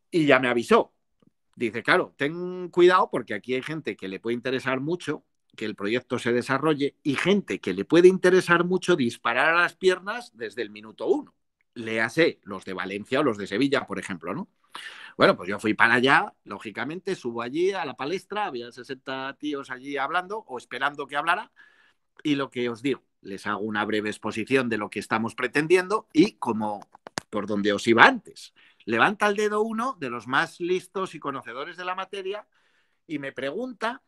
Y ya me avisó. Dice, claro, ten cuidado porque aquí hay gente que le puede interesar mucho que el proyecto se desarrolle y gente que le puede interesar mucho disparar a las piernas desde el minuto 1. léase los de Valencia o los de Sevilla, por ejemplo, ¿no? Bueno, pues yo fui para allá, lógicamente, subo allí a la palestra, había 60 tíos allí hablando o esperando que hablara, y lo que os digo, les hago una breve exposición de lo que estamos pretendiendo y como por donde os iba antes. Levanta el dedo uno de los más listos y conocedores de la materia y me pregunta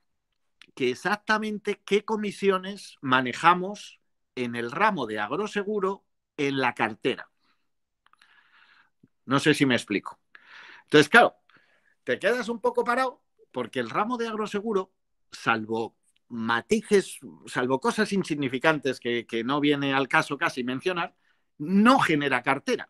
que exactamente qué comisiones manejamos en el ramo de agroseguro en la cartera. No sé si me explico. Entonces, claro, te quedas un poco parado porque el ramo de agroseguro, salvo matices, salvo cosas insignificantes que no viene al caso casi mencionar, no genera cartera.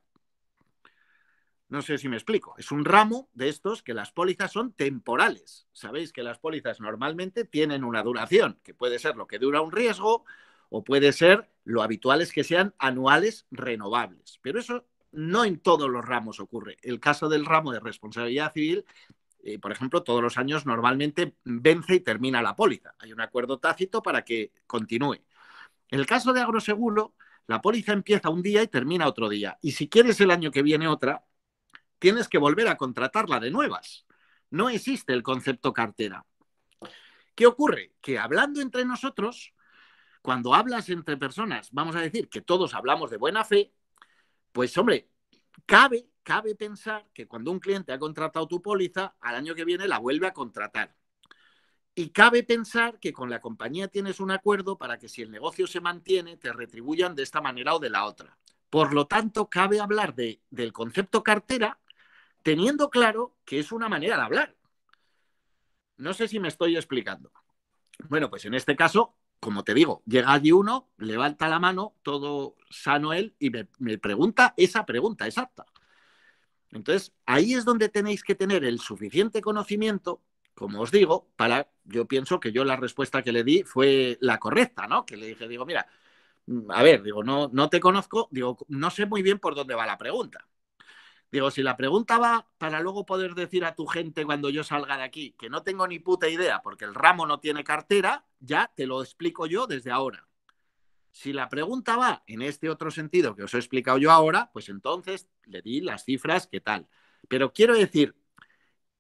No sé si me explico. Es un ramo de estos que las pólizas son temporales. Sabéis que las pólizas normalmente tienen una duración, que puede ser lo que dura un riesgo o puede ser lo habitual es que sean anuales renovables. Pero eso no en todos los ramos ocurre. El caso del ramo de responsabilidad civil, por ejemplo, todos los años normalmente vence y termina la póliza. Hay un acuerdo tácito para que continúe. En el caso de agroseguro, la póliza empieza un día y termina otro día. Y si quieres el año que viene otra, tienes que volver a contratarla de nuevas. No existe el concepto cartera. ¿Qué ocurre? Que hablando entre nosotros, cuando hablas entre personas, vamos a decir que todos hablamos de buena fe, pues hombre, cabe pensar que cuando un cliente ha contratado tu póliza, al año que viene la vuelve a contratar. Y cabe pensar que con la compañía tienes un acuerdo para que si el negocio se mantiene, te retribuyan de esta manera o de la otra. Por lo tanto, cabe hablar del concepto cartera teniendo claro que es una manera de hablar. No sé si me estoy explicando. Bueno, pues en este caso, como te digo, llega allí uno, levanta la mano, todo sano él, y me pregunta esa pregunta exacta. Entonces, ahí es donde tenéis que tener el suficiente conocimiento, como os digo, yo pienso que yo la respuesta que le di fue la correcta, ¿no? Que le dije, digo, mira, a ver, digo, no te conozco, digo, no sé muy bien por dónde va la pregunta. Digo, si la pregunta va para luego poder decir a tu gente cuando yo salga de aquí que no tengo ni puta idea porque el ramo no tiene cartera, ya te lo explico yo desde ahora. Si la pregunta va en este otro sentido que os he explicado yo ahora, pues entonces le di las cifras, ¿qué tal? Pero quiero decir,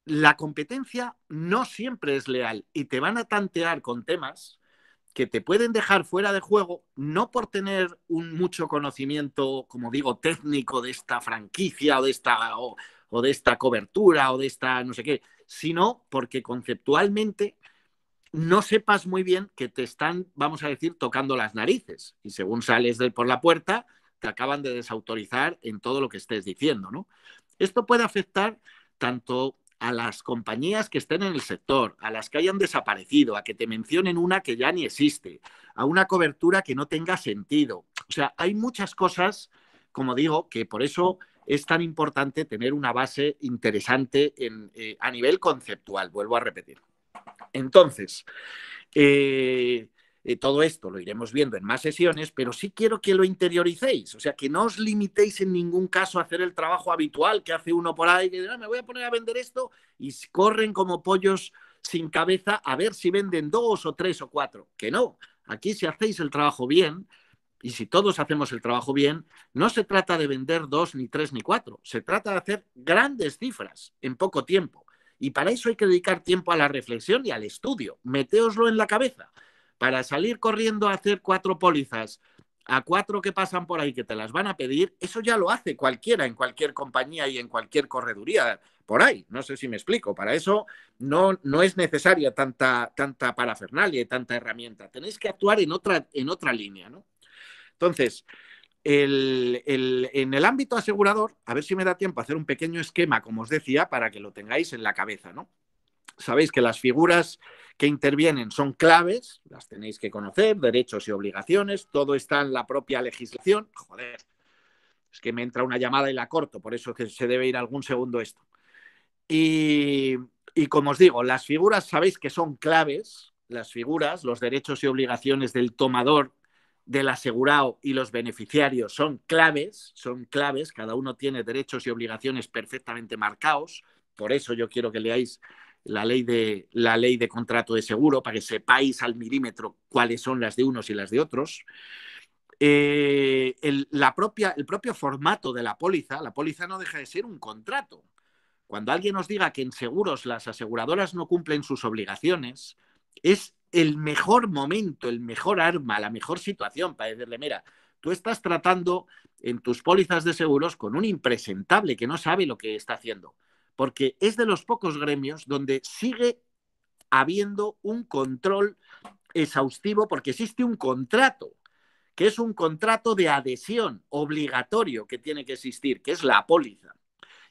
la competencia no siempre es leal y te van a tantear con temas que te pueden dejar fuera de juego, no por tener un mucho conocimiento, como digo, técnico de esta franquicia o de esta cobertura o de esta no sé qué, sino porque conceptualmente no sepas muy bien que te están, vamos a decir, tocando las narices. Y según sales por la puerta, te acaban de desautorizar en todo lo que estés diciendo, ¿no? Esto puede afectar tanto a las compañías que estén en el sector, a las que hayan desaparecido, a que te mencionen una que ya ni existe, a una cobertura que no tenga sentido. O sea, hay muchas cosas, como digo, que por eso es tan importante tener una base interesante a nivel conceptual, vuelvo a repetir. Entonces, todo esto lo iremos viendo en más sesiones, pero sí quiero que lo interioricéis, o sea, que no os limitéis en ningún caso a hacer el trabajo habitual que hace uno por ahí, que me voy a poner a vender esto y corren como pollos sin cabeza a ver si venden 2 o 3 o 4, que no, aquí si hacéis el trabajo bien y si todos hacemos el trabajo bien, no se trata de vender 2, ni 3, ni 4, se trata de hacer grandes cifras en poco tiempo. Y para eso hay que dedicar tiempo a la reflexión y al estudio. Meteoslo en la cabeza. Para salir corriendo a hacer 4 pólizas a 4 que pasan por ahí que te las van a pedir, eso ya lo hace cualquiera en cualquier compañía y en cualquier correduría por ahí. No sé si me explico. Para eso no es necesaria tanta parafernalia y tanta herramienta. Tenéis que actuar en otra línea, ¿no? Entonces, en el ámbito asegurador, a ver si me da tiempo a hacer un pequeño esquema, como os decía, para que lo tengáis en la cabeza, ¿no? Sabéis que las figuras que intervienen son claves, las tenéis que conocer, derechos y obligaciones, todo está en la propia legislación. Joder, es que me entra una llamada y la corto, por eso que se debe ir algún segundo esto. Y como os digo, las figuras sabéis que son claves, las figuras, los derechos y obligaciones del tomador, del asegurado y los beneficiarios son claves, cada uno tiene derechos y obligaciones perfectamente marcados, por eso yo quiero que leáis la ley de contrato de seguro para que sepáis al milímetro cuáles son las de unos y las de otros. el propio formato de la póliza no deja de ser un contrato. Cuando alguien nos diga que en seguros las aseguradoras no cumplen sus obligaciones, es el mejor momento, el mejor arma, la mejor situación para decirle, mira, tú estás tratando en tus pólizas de seguros con un impresentable que no sabe lo que está haciendo, porque es de los pocos gremios donde sigue habiendo un control exhaustivo porque existe un contrato, que es un contrato de adhesión obligatorio que tiene que existir, que es la póliza.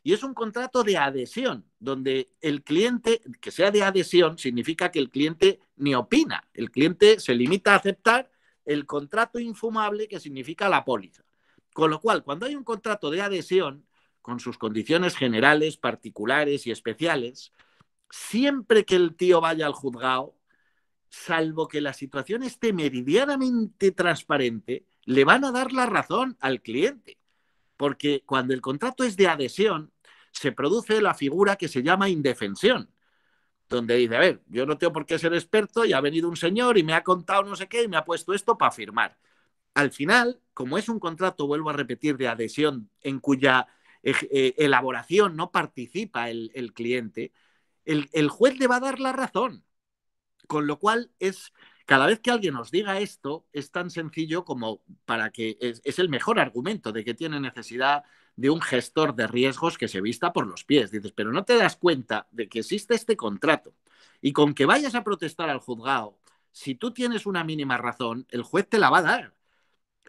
Y es un contrato de adhesión, donde el cliente, que sea de adhesión, significa que el cliente ni opina. El cliente se limita a aceptar el contrato infumable que significa la póliza. Con lo cual, cuando hay un contrato de adhesión, con sus condiciones generales, particulares y especiales, siempre que el tío vaya al juzgado, salvo que la situación esté meridianamente transparente, le van a dar la razón al cliente. Porque cuando el contrato es de adhesión, se produce la figura que se llama indefensión, donde dice, a ver, yo no tengo por qué ser experto y ha venido un señor y me ha contado no sé qué y me ha puesto esto para firmar. Al final, como es un contrato, vuelvo a repetir, de adhesión en cuya elaboración no participa el cliente, el juez le va a dar la razón. Con lo cual, cada vez que alguien nos diga esto, es tan sencillo como para que es el mejor argumento de que tiene necesidad de un gestor de riesgos que se vista por los pies. Dices, pero no te das cuenta de que existe este contrato y con que vayas a protestar al juzgado, si tú tienes una mínima razón, el juez te la va a dar.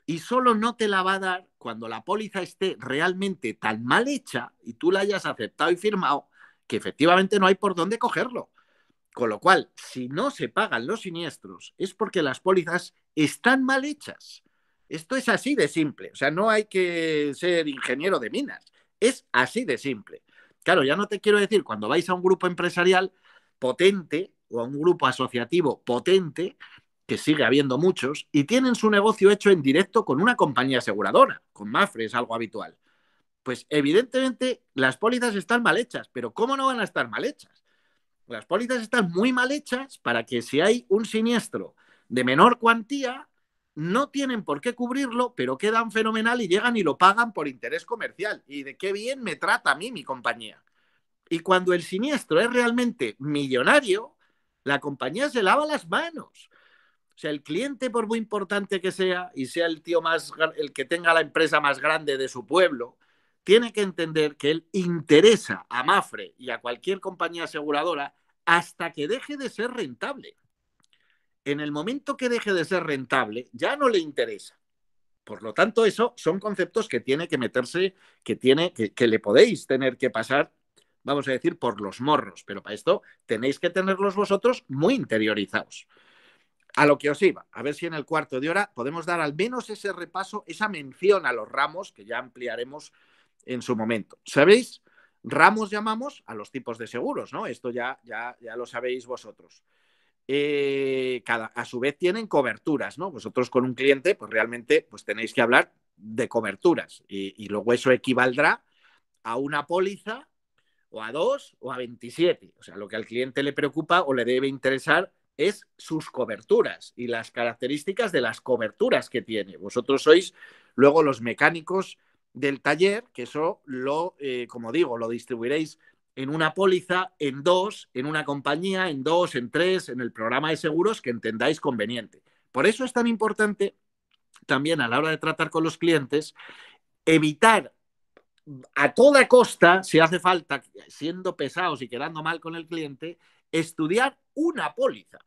Y solo no te la va a dar cuando la póliza esté realmente tan mal hecha y tú la hayas aceptado y firmado que efectivamente no hay por dónde cogerlo. Con lo cual, si no se pagan los siniestros, es porque las pólizas están mal hechas. Esto es así de simple. O sea, no hay que ser ingeniero de minas. Es así de simple. Claro, ya no te quiero decir cuando vais a un grupo empresarial potente o a un grupo asociativo potente, que sigue habiendo muchos, y tienen su negocio hecho en directo con una compañía aseguradora. Con Mafre es algo habitual. Pues evidentemente las pólizas están mal hechas, pero ¿cómo no van a estar mal hechas? Las pólizas están muy mal hechas para que si hay un siniestro de menor cuantía, no tienen por qué cubrirlo, pero quedan fenomenal y llegan y lo pagan por interés comercial. Y de qué bien me trata a mí mi compañía. Y cuando el siniestro es realmente millonario, la compañía se lava las manos. O sea, el cliente, por muy importante que sea, y sea el tío el que tenga la empresa más grande de su pueblo, tiene que entender que él interesa a Mafre y a cualquier compañía aseguradora hasta que deje de ser rentable. En el momento que deje de ser rentable, ya no le interesa. Por lo tanto, eso son conceptos que tiene que meterse, que le podéis tener que pasar, vamos a decir, por los morros. Pero para esto tenéis que tenerlos vosotros muy interiorizados. A lo que os iba, a ver si en el cuarto de hora podemos dar al menos ese repaso, esa mención a los ramos que ya ampliaremos en su momento. ¿Sabéis? Ramos llamamos a los tipos de seguros, ¿no? Esto ya lo sabéis vosotros. A su vez tienen coberturas, ¿no? Vosotros con un cliente, pues realmente pues tenéis que hablar de coberturas y luego eso equivaldrá a una póliza o a 2 o a 27. O sea, lo que al cliente le preocupa o le debe interesar es sus coberturas y las características de las coberturas que tiene. Vosotros sois luego los mecánicos del taller, que eso como digo, lo distribuiréis en una póliza, en dos, en una compañía, en dos, en tres, en el programa de seguros que entendáis conveniente. Por eso es tan importante también a la hora de tratar con los clientes evitar a toda costa, si hace falta, siendo pesados y quedando mal con el cliente, estudiar una póliza.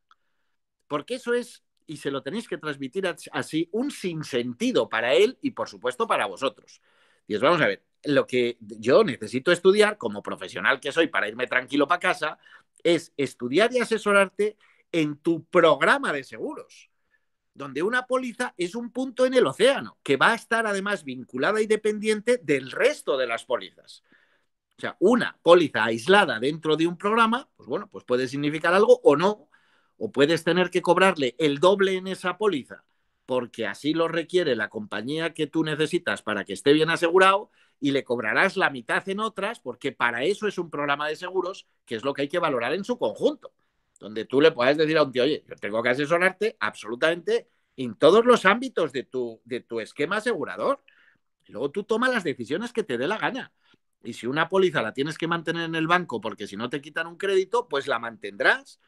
Porque eso es, y se lo tenéis que transmitir así, un sinsentido para él y, por supuesto, para vosotros. Y os vamos a ver, lo que yo necesito estudiar como profesional que soy para irme tranquilo para casa es estudiar y asesorarte en tu programa de seguros, donde una póliza es un punto en el océano, que va a estar además vinculada y dependiente del resto de las pólizas. O sea, una póliza aislada dentro de un programa, pues bueno, pues puede significar algo o no, o puedes tener que cobrarle el doble en esa póliza, porque así lo requiere la compañía que tú necesitas para que esté bien asegurado, y le cobrarás la mitad en otras, porque para eso es un programa de seguros, que es lo que hay que valorar en su conjunto, donde tú le puedes decir a un tío, oye, yo tengo que asesorarte absolutamente en todos los ámbitos de tu esquema asegurador. Y luego tú tomas las decisiones que te dé la gana. Y si una póliza la tienes que mantener en el banco porque si no te quitan un crédito, pues la mantendrás,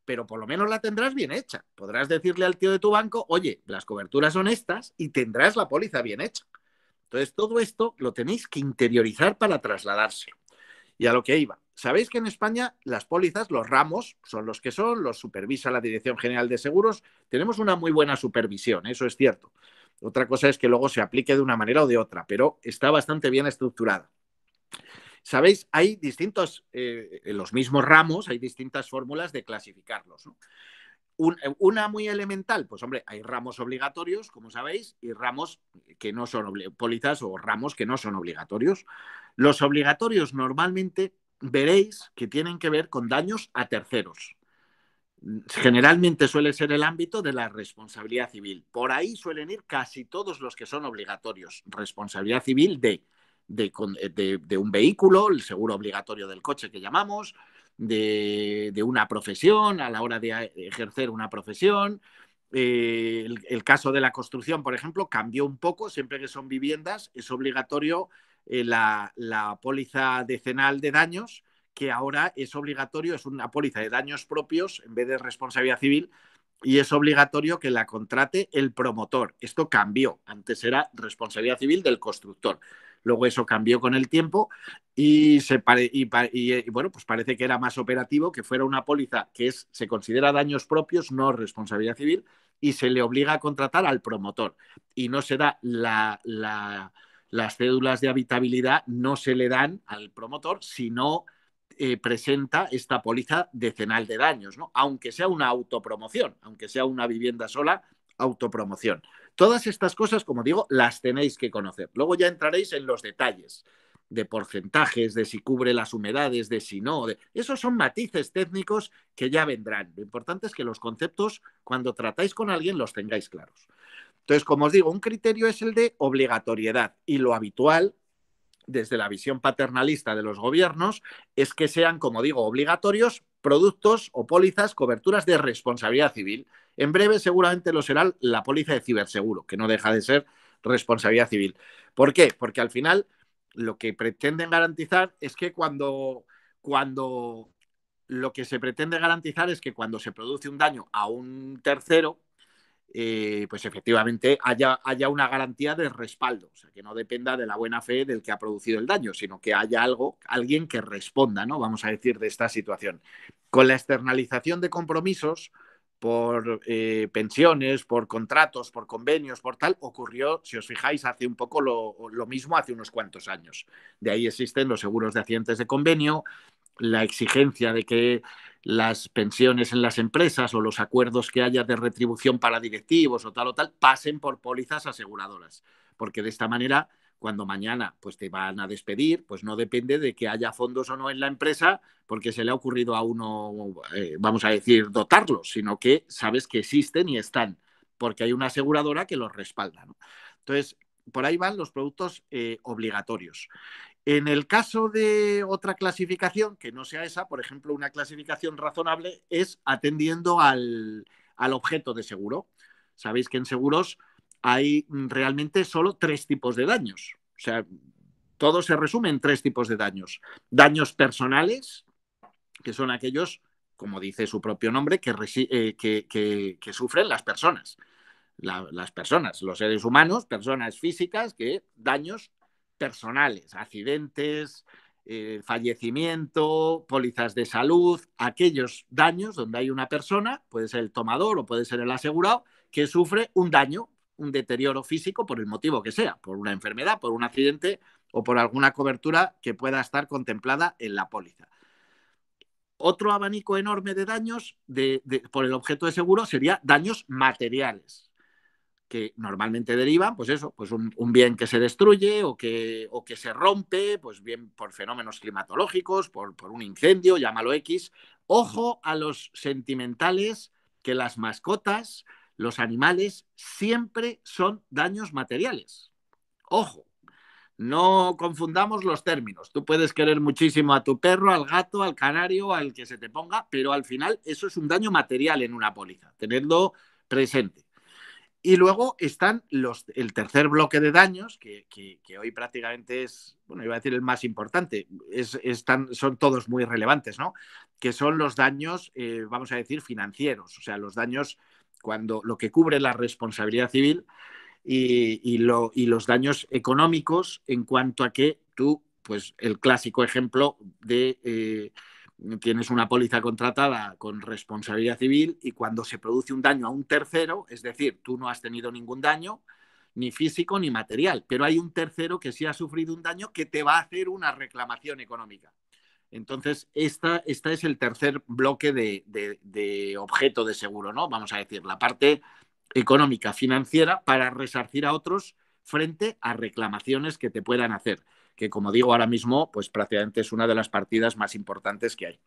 pero por lo menos la tendrás bien hecha. Podrás decirle al tío de tu banco, oye, las coberturas son estas y tendrás la póliza bien hecha. Entonces, todo esto lo tenéis que interiorizar para trasladárselo. Y a lo que iba. Sabéis que en España las pólizas, los ramos, son los que son, los supervisa la Dirección General de Seguros. Tenemos una muy buena supervisión, eso es cierto. Otra cosa es que luego se aplique de una manera o de otra, pero está bastante bien estructurada. Sabéis, hay distintos, en los mismos ramos, hay distintas fórmulas de clasificarlos, ¿no? Una muy elemental, pues hombre, hay ramos obligatorios, como sabéis, y ramos que no son pólizas o ramos que no son obligatorios. Los obligatorios normalmente veréis que tienen que ver con daños a terceros. Generalmente suele ser el ámbito de la responsabilidad civil. Por ahí suelen ir casi todos los que son obligatorios. Responsabilidad civil de un vehículo, el seguro obligatorio del coche que llamamos, de una profesión, a la hora de ejercer una profesión. El caso de la construcción, por ejemplo, cambió un poco. Siempre que son viviendas es obligatorio la póliza decenal de daños, que ahora es obligatorio, es una póliza de daños propios en vez de responsabilidad civil, y es obligatorio que la contrate el promotor. Esto cambió. Antes era responsabilidad civil del constructor. Luego eso cambió con el tiempo y bueno, pues parece que era más operativo que fuera una póliza que se considera daños propios, no responsabilidad civil, y se le obliga a contratar al promotor. Y no se da las cédulas de habitabilidad, no se le dan al promotor, sino presenta esta póliza decenal de daños, ¿no? Aunque sea una autopromoción, aunque sea una vivienda sola, autopromoción. Todas estas cosas, como digo, las tenéis que conocer. Luego ya entraréis en los detalles de porcentajes, de si cubre las humedades, de si no. Esos son matices técnicos que ya vendrán. Lo importante es que los conceptos, cuando tratáis con alguien, los tengáis claros. Entonces, como os digo, un criterio es el de obligatoriedad y lo habitual desde la visión paternalista de los gobiernos es que sean, como digo, obligatorios productos o pólizas, coberturas de responsabilidad civil. En breve seguramente lo será la póliza de ciberseguro, que no deja de ser responsabilidad civil. ¿Por qué? Porque al final lo que pretenden garantizar es que cuando lo que se pretende garantizar es que cuando se produce un daño a un tercero, pues efectivamente haya una garantía de respaldo, o sea, que no dependa de la buena fe del que ha producido el daño, sino que haya alguien que responda, ¿no? Vamos a decir, de esta situación. Con la externalización de compromisos por pensiones, por contratos, por convenios, por tal, ocurrió, si os fijáis, hace un poco lo mismo hace unos cuantos años. De ahí existen los seguros de accidentes de convenio, la exigencia de que las pensiones en las empresas o los acuerdos que haya de retribución para directivos o tal pasen por pólizas aseguradoras, porque de esta manera cuando mañana pues te van a despedir, pues no depende de que haya fondos o no en la empresa porque se le ha ocurrido a uno, vamos a decir, dotarlos, sino que sabes que existen y están, porque hay una aseguradora que los respalda, ¿no? Entonces, por ahí van los productos obligatorios. En el caso de otra clasificación, que no sea esa, por ejemplo, una clasificación razonable es atendiendo al objeto de seguro. Sabéis que en seguros hay realmente solo 3 tipos de daños. O sea, todo se resume en 3 tipos de daños. Daños personales, que son aquellos, como dice su propio nombre, que sufren las personas. Las personas, los seres humanos, personas físicas, que daños personales, accidentes, fallecimiento, pólizas de salud, aquellos daños donde hay una persona, puede ser el tomador o puede ser el asegurado, que sufre un daño, un deterioro físico por el motivo que sea, por una enfermedad, por un accidente o por alguna cobertura que pueda estar contemplada en la póliza. Otro abanico enorme de daños por el objeto de seguro sería daños materiales, que normalmente derivan, pues eso, pues un bien que se destruye o que se rompe, pues bien por fenómenos climatológicos, por un incendio, llámalo X. Ojo a los sentimentales, que las mascotas, los animales, siempre son daños materiales. Ojo, no confundamos los términos. Tú puedes querer muchísimo a tu perro, al gato, al canario, al que se te ponga, pero al final eso es un daño material en una póliza. Tenedlo presente. Y luego están el tercer bloque de daños, que hoy prácticamente es, bueno, iba a decir el más importante, son todos muy relevantes, ¿no? Que son los daños, vamos a decir, financieros, o sea, los daños cuando lo que cubre la responsabilidad civil y los daños económicos en cuanto a que tú, pues el clásico ejemplo de tienes una póliza contratada con responsabilidad civil y cuando se produce un daño a un tercero, es decir, tú no has tenido ningún daño, ni físico ni material, pero hay un tercero que sí ha sufrido un daño que te va a hacer una reclamación económica. Entonces, esta es el tercer bloque de objeto de seguro, ¿no? Vamos a decir, la parte económica, financiera, para resarcir a otros frente a reclamaciones que te puedan hacer, que como digo ahora mismo, pues prácticamente es una de las partidas más importantes que hay.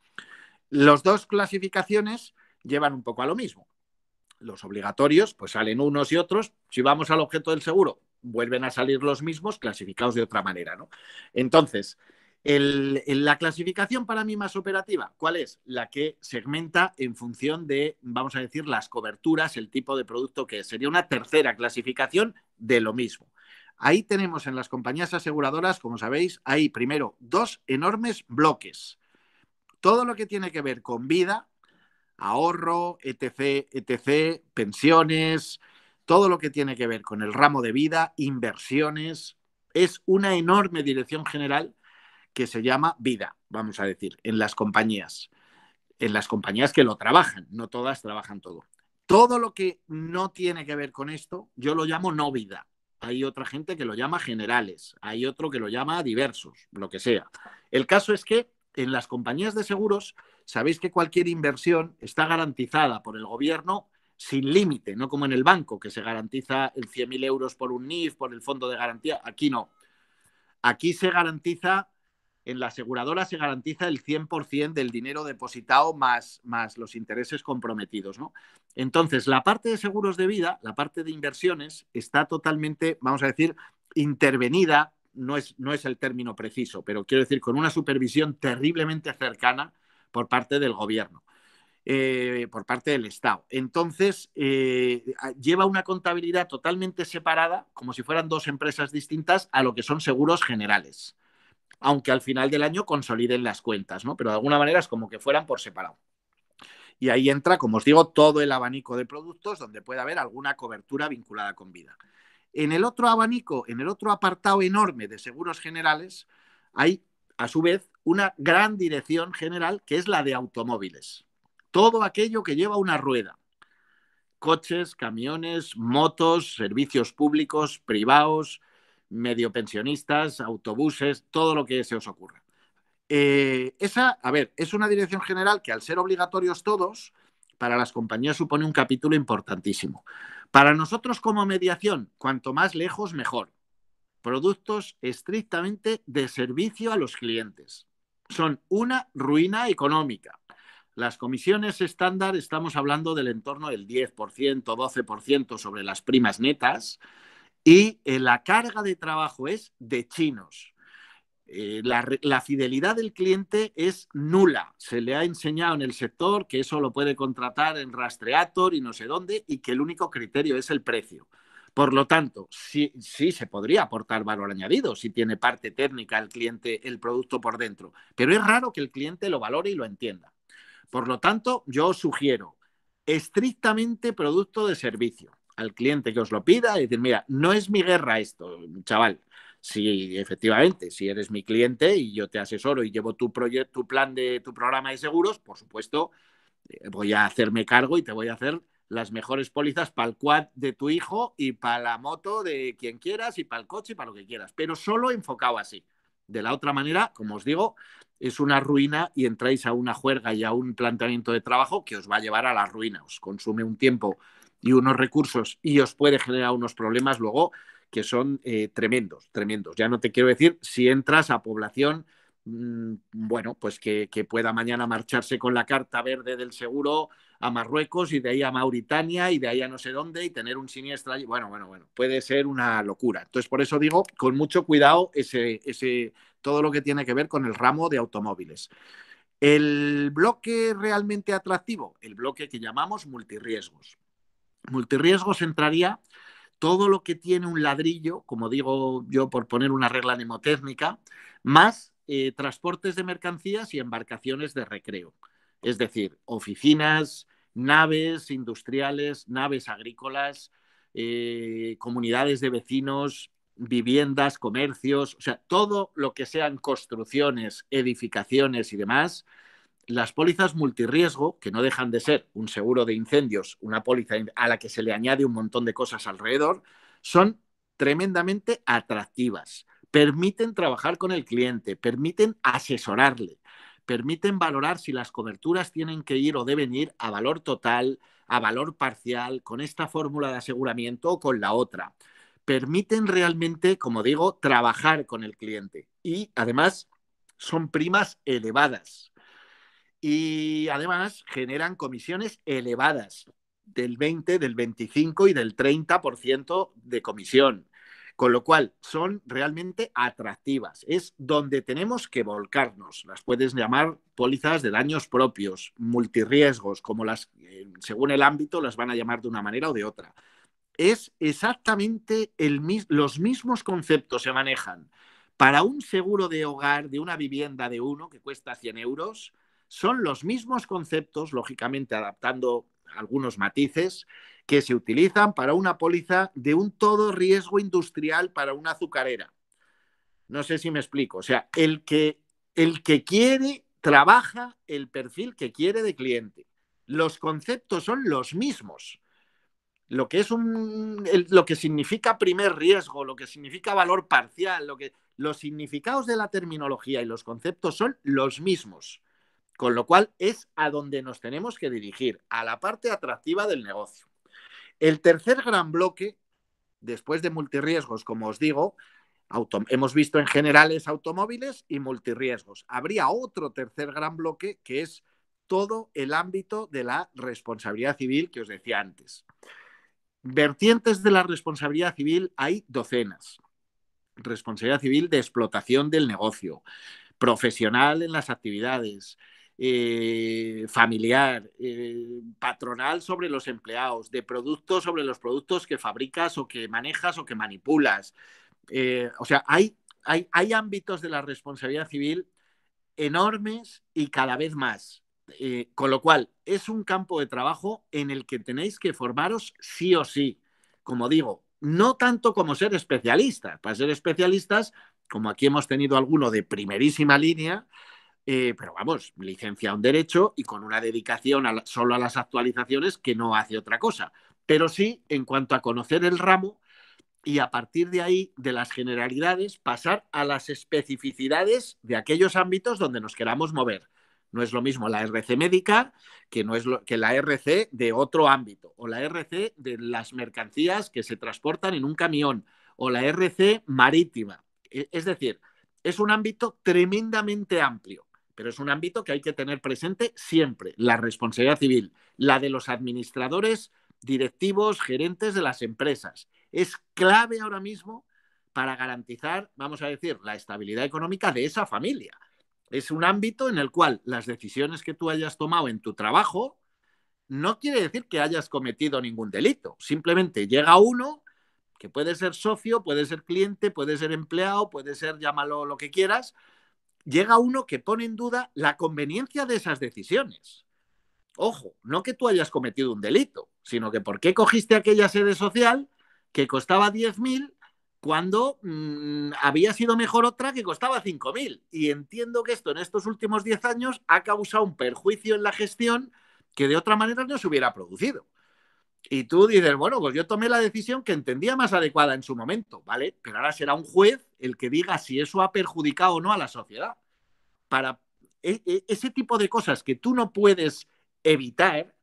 Las dos clasificaciones llevan un poco a lo mismo. Los obligatorios, pues salen unos y otros. Si vamos al objeto del seguro, vuelven a salir los mismos, clasificados de otra manera, ¿no? Entonces, la clasificación para mí más operativa, ¿cuál es? La que segmenta en función de, vamos a decir, las coberturas, el tipo de producto que es. Sería una tercera clasificación de lo mismo. Ahí tenemos en las compañías aseguradoras, como sabéis, hay primero dos enormes bloques. Todo lo que tiene que ver con vida, ahorro, etc., etc., pensiones, todo lo que tiene que ver con el ramo de vida, inversiones, es una enorme dirección general que se llama vida, vamos a decir, en las compañías que lo trabajan, no todas trabajan todo. Todo lo que no tiene que ver con esto, yo lo llamo no vida. Hay otra gente que lo llama generales, hay otro que lo llama diversos, lo que sea. El caso es que en las compañías de seguros, sabéis que cualquier inversión está garantizada por el gobierno sin límite, no como en el banco, que se garantiza el 100.000 euros por un NIF, por el fondo de garantía. Aquí no. Aquí se garantiza, en la aseguradora se garantiza el 100% del dinero depositado más los intereses comprometidos, ¿no? Entonces, la parte de seguros de vida, la parte de inversiones, está totalmente, vamos a decir, intervenida, no es el término preciso, pero quiero decir, con una supervisión terriblemente cercana por parte del gobierno. Por parte del Estado. Entonces, lleva una contabilidad totalmente separada, como si fueran dos empresas distintas a lo que son seguros generales, aunque al final del año consoliden las cuentas, ¿no? Pero de alguna manera es como que fueran por separado. Y ahí entra, como os digo, todo el abanico de productos donde puede haber alguna cobertura vinculada con vida. En el otro abanico, en el otro apartado enorme de seguros generales, hay, a su vez, una gran dirección general que es la de automóviles. Todo aquello que lleva una rueda. Coches, camiones, motos, servicios públicos, privados, medio pensionistas, autobuses, todo lo que se os ocurra. A ver, es una dirección general que al ser obligatorios todos, para las compañías supone un capítulo importantísimo. Para nosotros como mediación, cuanto más lejos, mejor. Productos estrictamente de servicio a los clientes. Son una ruina económica. Las comisiones estándar estamos hablando del entorno del 10%, 12% sobre las primas netas y la carga de trabajo es de chinos. La fidelidad del cliente es nula. Se le ha enseñado en el sector que eso lo puede contratar en Rastreator y no sé dónde y que el único criterio es el precio. Por lo tanto, sí se podría aportar valor añadido si tiene parte técnica el cliente, el producto por dentro, pero es raro que el cliente lo valore y lo entienda. Por lo tanto, yo os sugiero estrictamente producto de servicio al cliente que os lo pida y decir, mira, no es mi guerra esto, chaval. Si efectivamente, si eres mi cliente y yo te asesoro y llevo tu plan de tu programa de seguros, por supuesto, voy a hacerme cargo y te voy a hacer las mejores pólizas para el quad de tu hijo y para la moto de quien quieras y para el coche y para lo que quieras, pero solo enfocado así. De la otra manera, como os digo, es una ruina y entráis a una juerga y a un planteamiento de trabajo que os va a llevar a la ruina. Os consume un tiempo y unos recursos y os puede generar unos problemas luego que son tremendos, tremendos. Ya no te quiero decir si entras a población, bueno, pues que pueda mañana marcharse con la carta verde del seguro a Marruecos y de ahí a Mauritania y de ahí a no sé dónde y tener un siniestro allí. Bueno, puede ser una locura. Entonces, por eso digo, con mucho cuidado todo lo que tiene que ver con el ramo de automóviles. El bloque realmente atractivo, el bloque que llamamos multirriesgos. Multirriesgos entraría todo lo que tiene un ladrillo, como digo yo por poner una regla mnemotécnica, más transportes de mercancías y embarcaciones de recreo. Es decir, oficinas, naves industriales, naves agrícolas, comunidades de vecinos, viviendas, comercios, o sea, todo lo que sean construcciones, edificaciones y demás. Las pólizas multirriesgo, que no dejan de ser un seguro de incendios, una póliza a la que se le añade un montón de cosas alrededor, son tremendamente atractivas. Permiten trabajar con el cliente, permiten asesorarle, permiten valorar si las coberturas tienen que ir o deben ir a valor total, a valor parcial, con esta fórmula de aseguramiento o con la otra. Permiten realmente, como digo, trabajar con el cliente y además son primas elevadas y además generan comisiones elevadas del 20, del 25 y del 30% de comisión. Con lo cual, son realmente atractivas. Es donde tenemos que volcarnos. Las puedes llamar pólizas de daños propios, multirriesgos, como las, según el ámbito, las van a llamar de una manera o de otra. Es exactamente los mismos conceptos se manejan para un seguro de hogar de una vivienda de uno que cuesta 100 euros. Son los mismos conceptos, lógicamente adaptando algunos matices, que se utilizan para una póliza de un todo riesgo industrial para una azucarera. No sé si me explico. O sea, el que quiere trabaja el perfil que quiere de cliente. Los conceptos son los mismos. Lo que es lo que significa primer riesgo, lo que significa valor parcial, los significados de la terminología y los conceptos son los mismos. Con lo cual es a donde nos tenemos que dirigir, a la parte atractiva del negocio. El tercer gran bloque, después de multirriesgos, como os digo, hemos visto en generales automóviles y multirriesgos. Habría otro tercer gran bloque que es todo el ámbito de la responsabilidad civil que os decía antes. Vertientes de la responsabilidad civil hay docenas. Responsabilidad civil de explotación del negocio, profesional en las actividades, familiar, patronal sobre los empleados, de productos sobre los productos que fabricas o que manejas o que manipulas. O sea, hay ámbitos de la responsabilidad civil enormes y cada vez más. Con lo cual, es un campo de trabajo en el que tenéis que formaros sí o sí. Como digo, no tanto como ser especialistas. Para ser especialistas, como aquí hemos tenido alguno de primerísima línea, pero vamos, licenciado en Derecho y con una dedicación solo a las actualizaciones que no hace otra cosa. Pero sí, en cuanto a conocer el ramo, y a partir de ahí, de las generalidades, pasar a las especificidades de aquellos ámbitos donde nos queramos mover. No es lo mismo la RC médica que la RC de otro ámbito, o la RC de las mercancías que se transportan en un camión, o la RC marítima. Es decir, es un ámbito tremendamente amplio, pero es un ámbito que hay que tener presente siempre, la responsabilidad civil, la de los administradores, directivos, gerentes de las empresas. Es clave ahora mismo para garantizar, vamos a decir, la estabilidad económica de esa familia. Es un ámbito en el cual las decisiones que tú hayas tomado en tu trabajo no quiere decir que hayas cometido ningún delito. Simplemente llega uno que puede ser socio, puede ser cliente, puede ser empleado, puede ser, llámalo lo que quieras, llega uno que pone en duda la conveniencia de esas decisiones. Ojo, no que tú hayas cometido un delito, sino que por qué cogiste aquella sede social que costaba 10.000 cuando había sido mejor otra que costaba 5.000. Y entiendo que esto en estos últimos 10 años ha causado un perjuicio en la gestión que de otra manera no se hubiera producido. Y tú dices, bueno, pues yo tomé la decisión que entendía más adecuada en su momento, ¿vale? Pero ahora será un juez el que diga si eso ha perjudicado o no a la sociedad. Para ese tipo de cosas que tú no puedes evitar,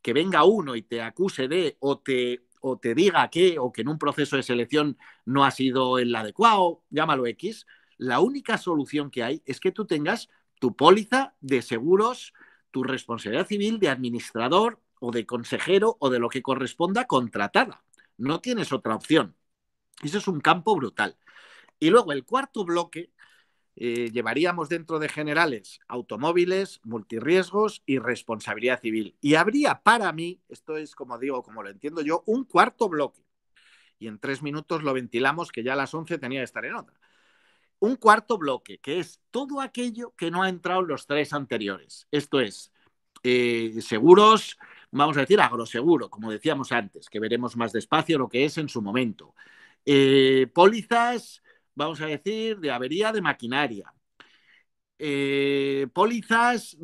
que venga uno y te acuse de o te diga que, o que en un proceso de selección no ha sido el adecuado, llámalo X, la única solución que hay es que tú tengas tu póliza de seguros, tu responsabilidad civil de administrador o de consejero o de lo que corresponda contratada. No tienes otra opción. Eso es un campo brutal. Y luego el cuarto bloque llevaríamos dentro de generales automóviles, multirriesgos y responsabilidad civil. Y habría para mí, esto es como digo, como lo entiendo yo, un cuarto bloque. Y en 3 minutos lo ventilamos, que ya a las 11 tenía que estar en otra. Un cuarto bloque, que es todo aquello que no ha entrado en los 3 anteriores. Esto es, seguros, vamos a decir agroseguro, como decíamos antes, que veremos más despacio lo que es en su momento. Pólizas, vamos a decir, de avería de maquinaria. Pólizas,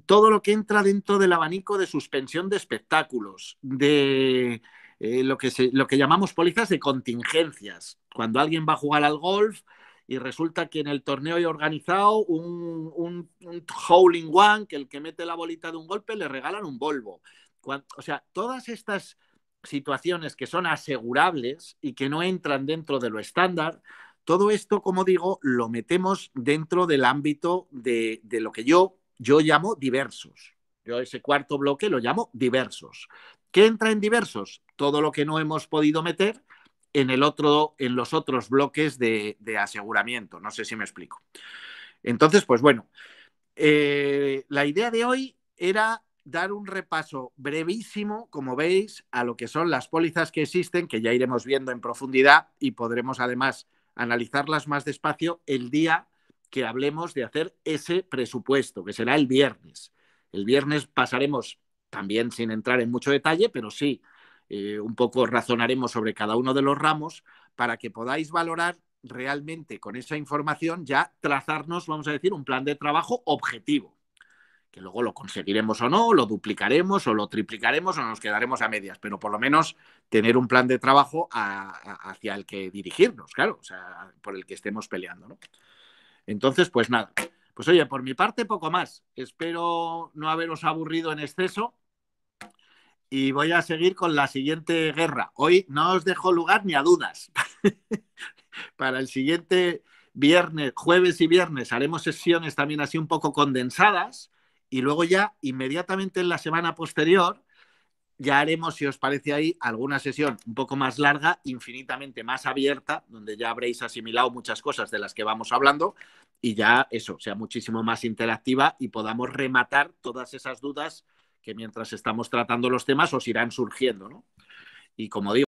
todo lo que entra dentro del abanico de suspensión de espectáculos, de lo que llamamos pólizas de contingencias. Cuando alguien va a jugar al golf y resulta que en el torneo hay organizado un hole in one, que el que mete la bolita de un golpe le regalan un Volvo. O sea, todas estas situaciones que son asegurables y que no entran dentro de lo estándar, todo esto, como digo, lo metemos dentro del ámbito de lo que yo llamo diversos. Yo ese cuarto bloque lo llamo diversos. ¿Qué entra en diversos? Todo lo que no hemos podido meter en los otros bloques de aseguramiento. No sé si me explico. Entonces, pues bueno, la idea de hoy era dar un repaso brevísimo, como veis, a lo que son las pólizas que existen, que ya iremos viendo en profundidad y podremos además analizarlas más despacio el día que hablemos de hacer ese presupuesto, que será el viernes. El viernes pasaremos también sin entrar en mucho detalle, pero sí un poco razonaremos sobre cada uno de los ramos para que podáis valorar realmente con esa información ya trazarnos, vamos a decir, un plan de trabajo objetivo, que luego lo conseguiremos o no, lo duplicaremos o lo triplicaremos o nos quedaremos a medias, pero por lo menos tener un plan de trabajo hacia el que dirigirnos, claro, o sea, por el que estemos peleando, ¿no? Entonces, pues nada, pues oye, por mi parte poco más. Espero no haberos aburrido en exceso y voy a seguir con la siguiente guerra. Hoy no os dejo lugar ni a dudas. Para el siguiente viernes, jueves y viernes, haremos sesiones también así un poco condensadas y luego ya inmediatamente en la semana posterior ya haremos, si os parece ahí, alguna sesión un poco más larga, infinitamente más abierta, donde ya habréis asimilado muchas cosas de las que vamos hablando y ya eso sea muchísimo más interactiva y podamos rematar todas esas dudas que mientras estamos tratando los temas os irán surgiendo, ¿no? Y como digo,